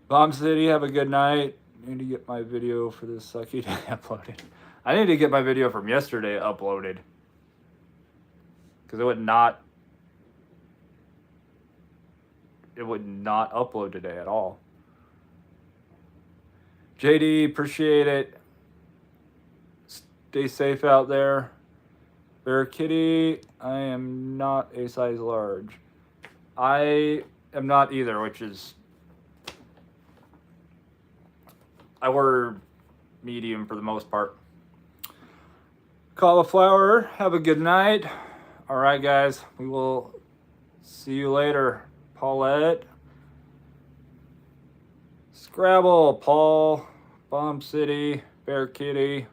Bomb City, have a good night. I need to get my video for this sucky day uploaded. I need to get my video from yesterday uploaded. Because it would not upload today at all. JD, appreciate it. Stay safe out there. Bear Kitty, I am not a size large. I am not either, which is... I wear medium for the most part. Cauliflower, have a good night. All right, guys, we will see you later. Paulette, Scrabble, Paul, Bomb City, Bear Kitty.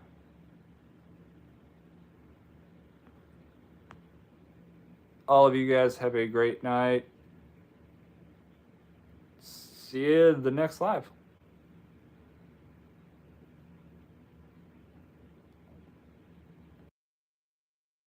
All of you guys have a great night. See you in the next live.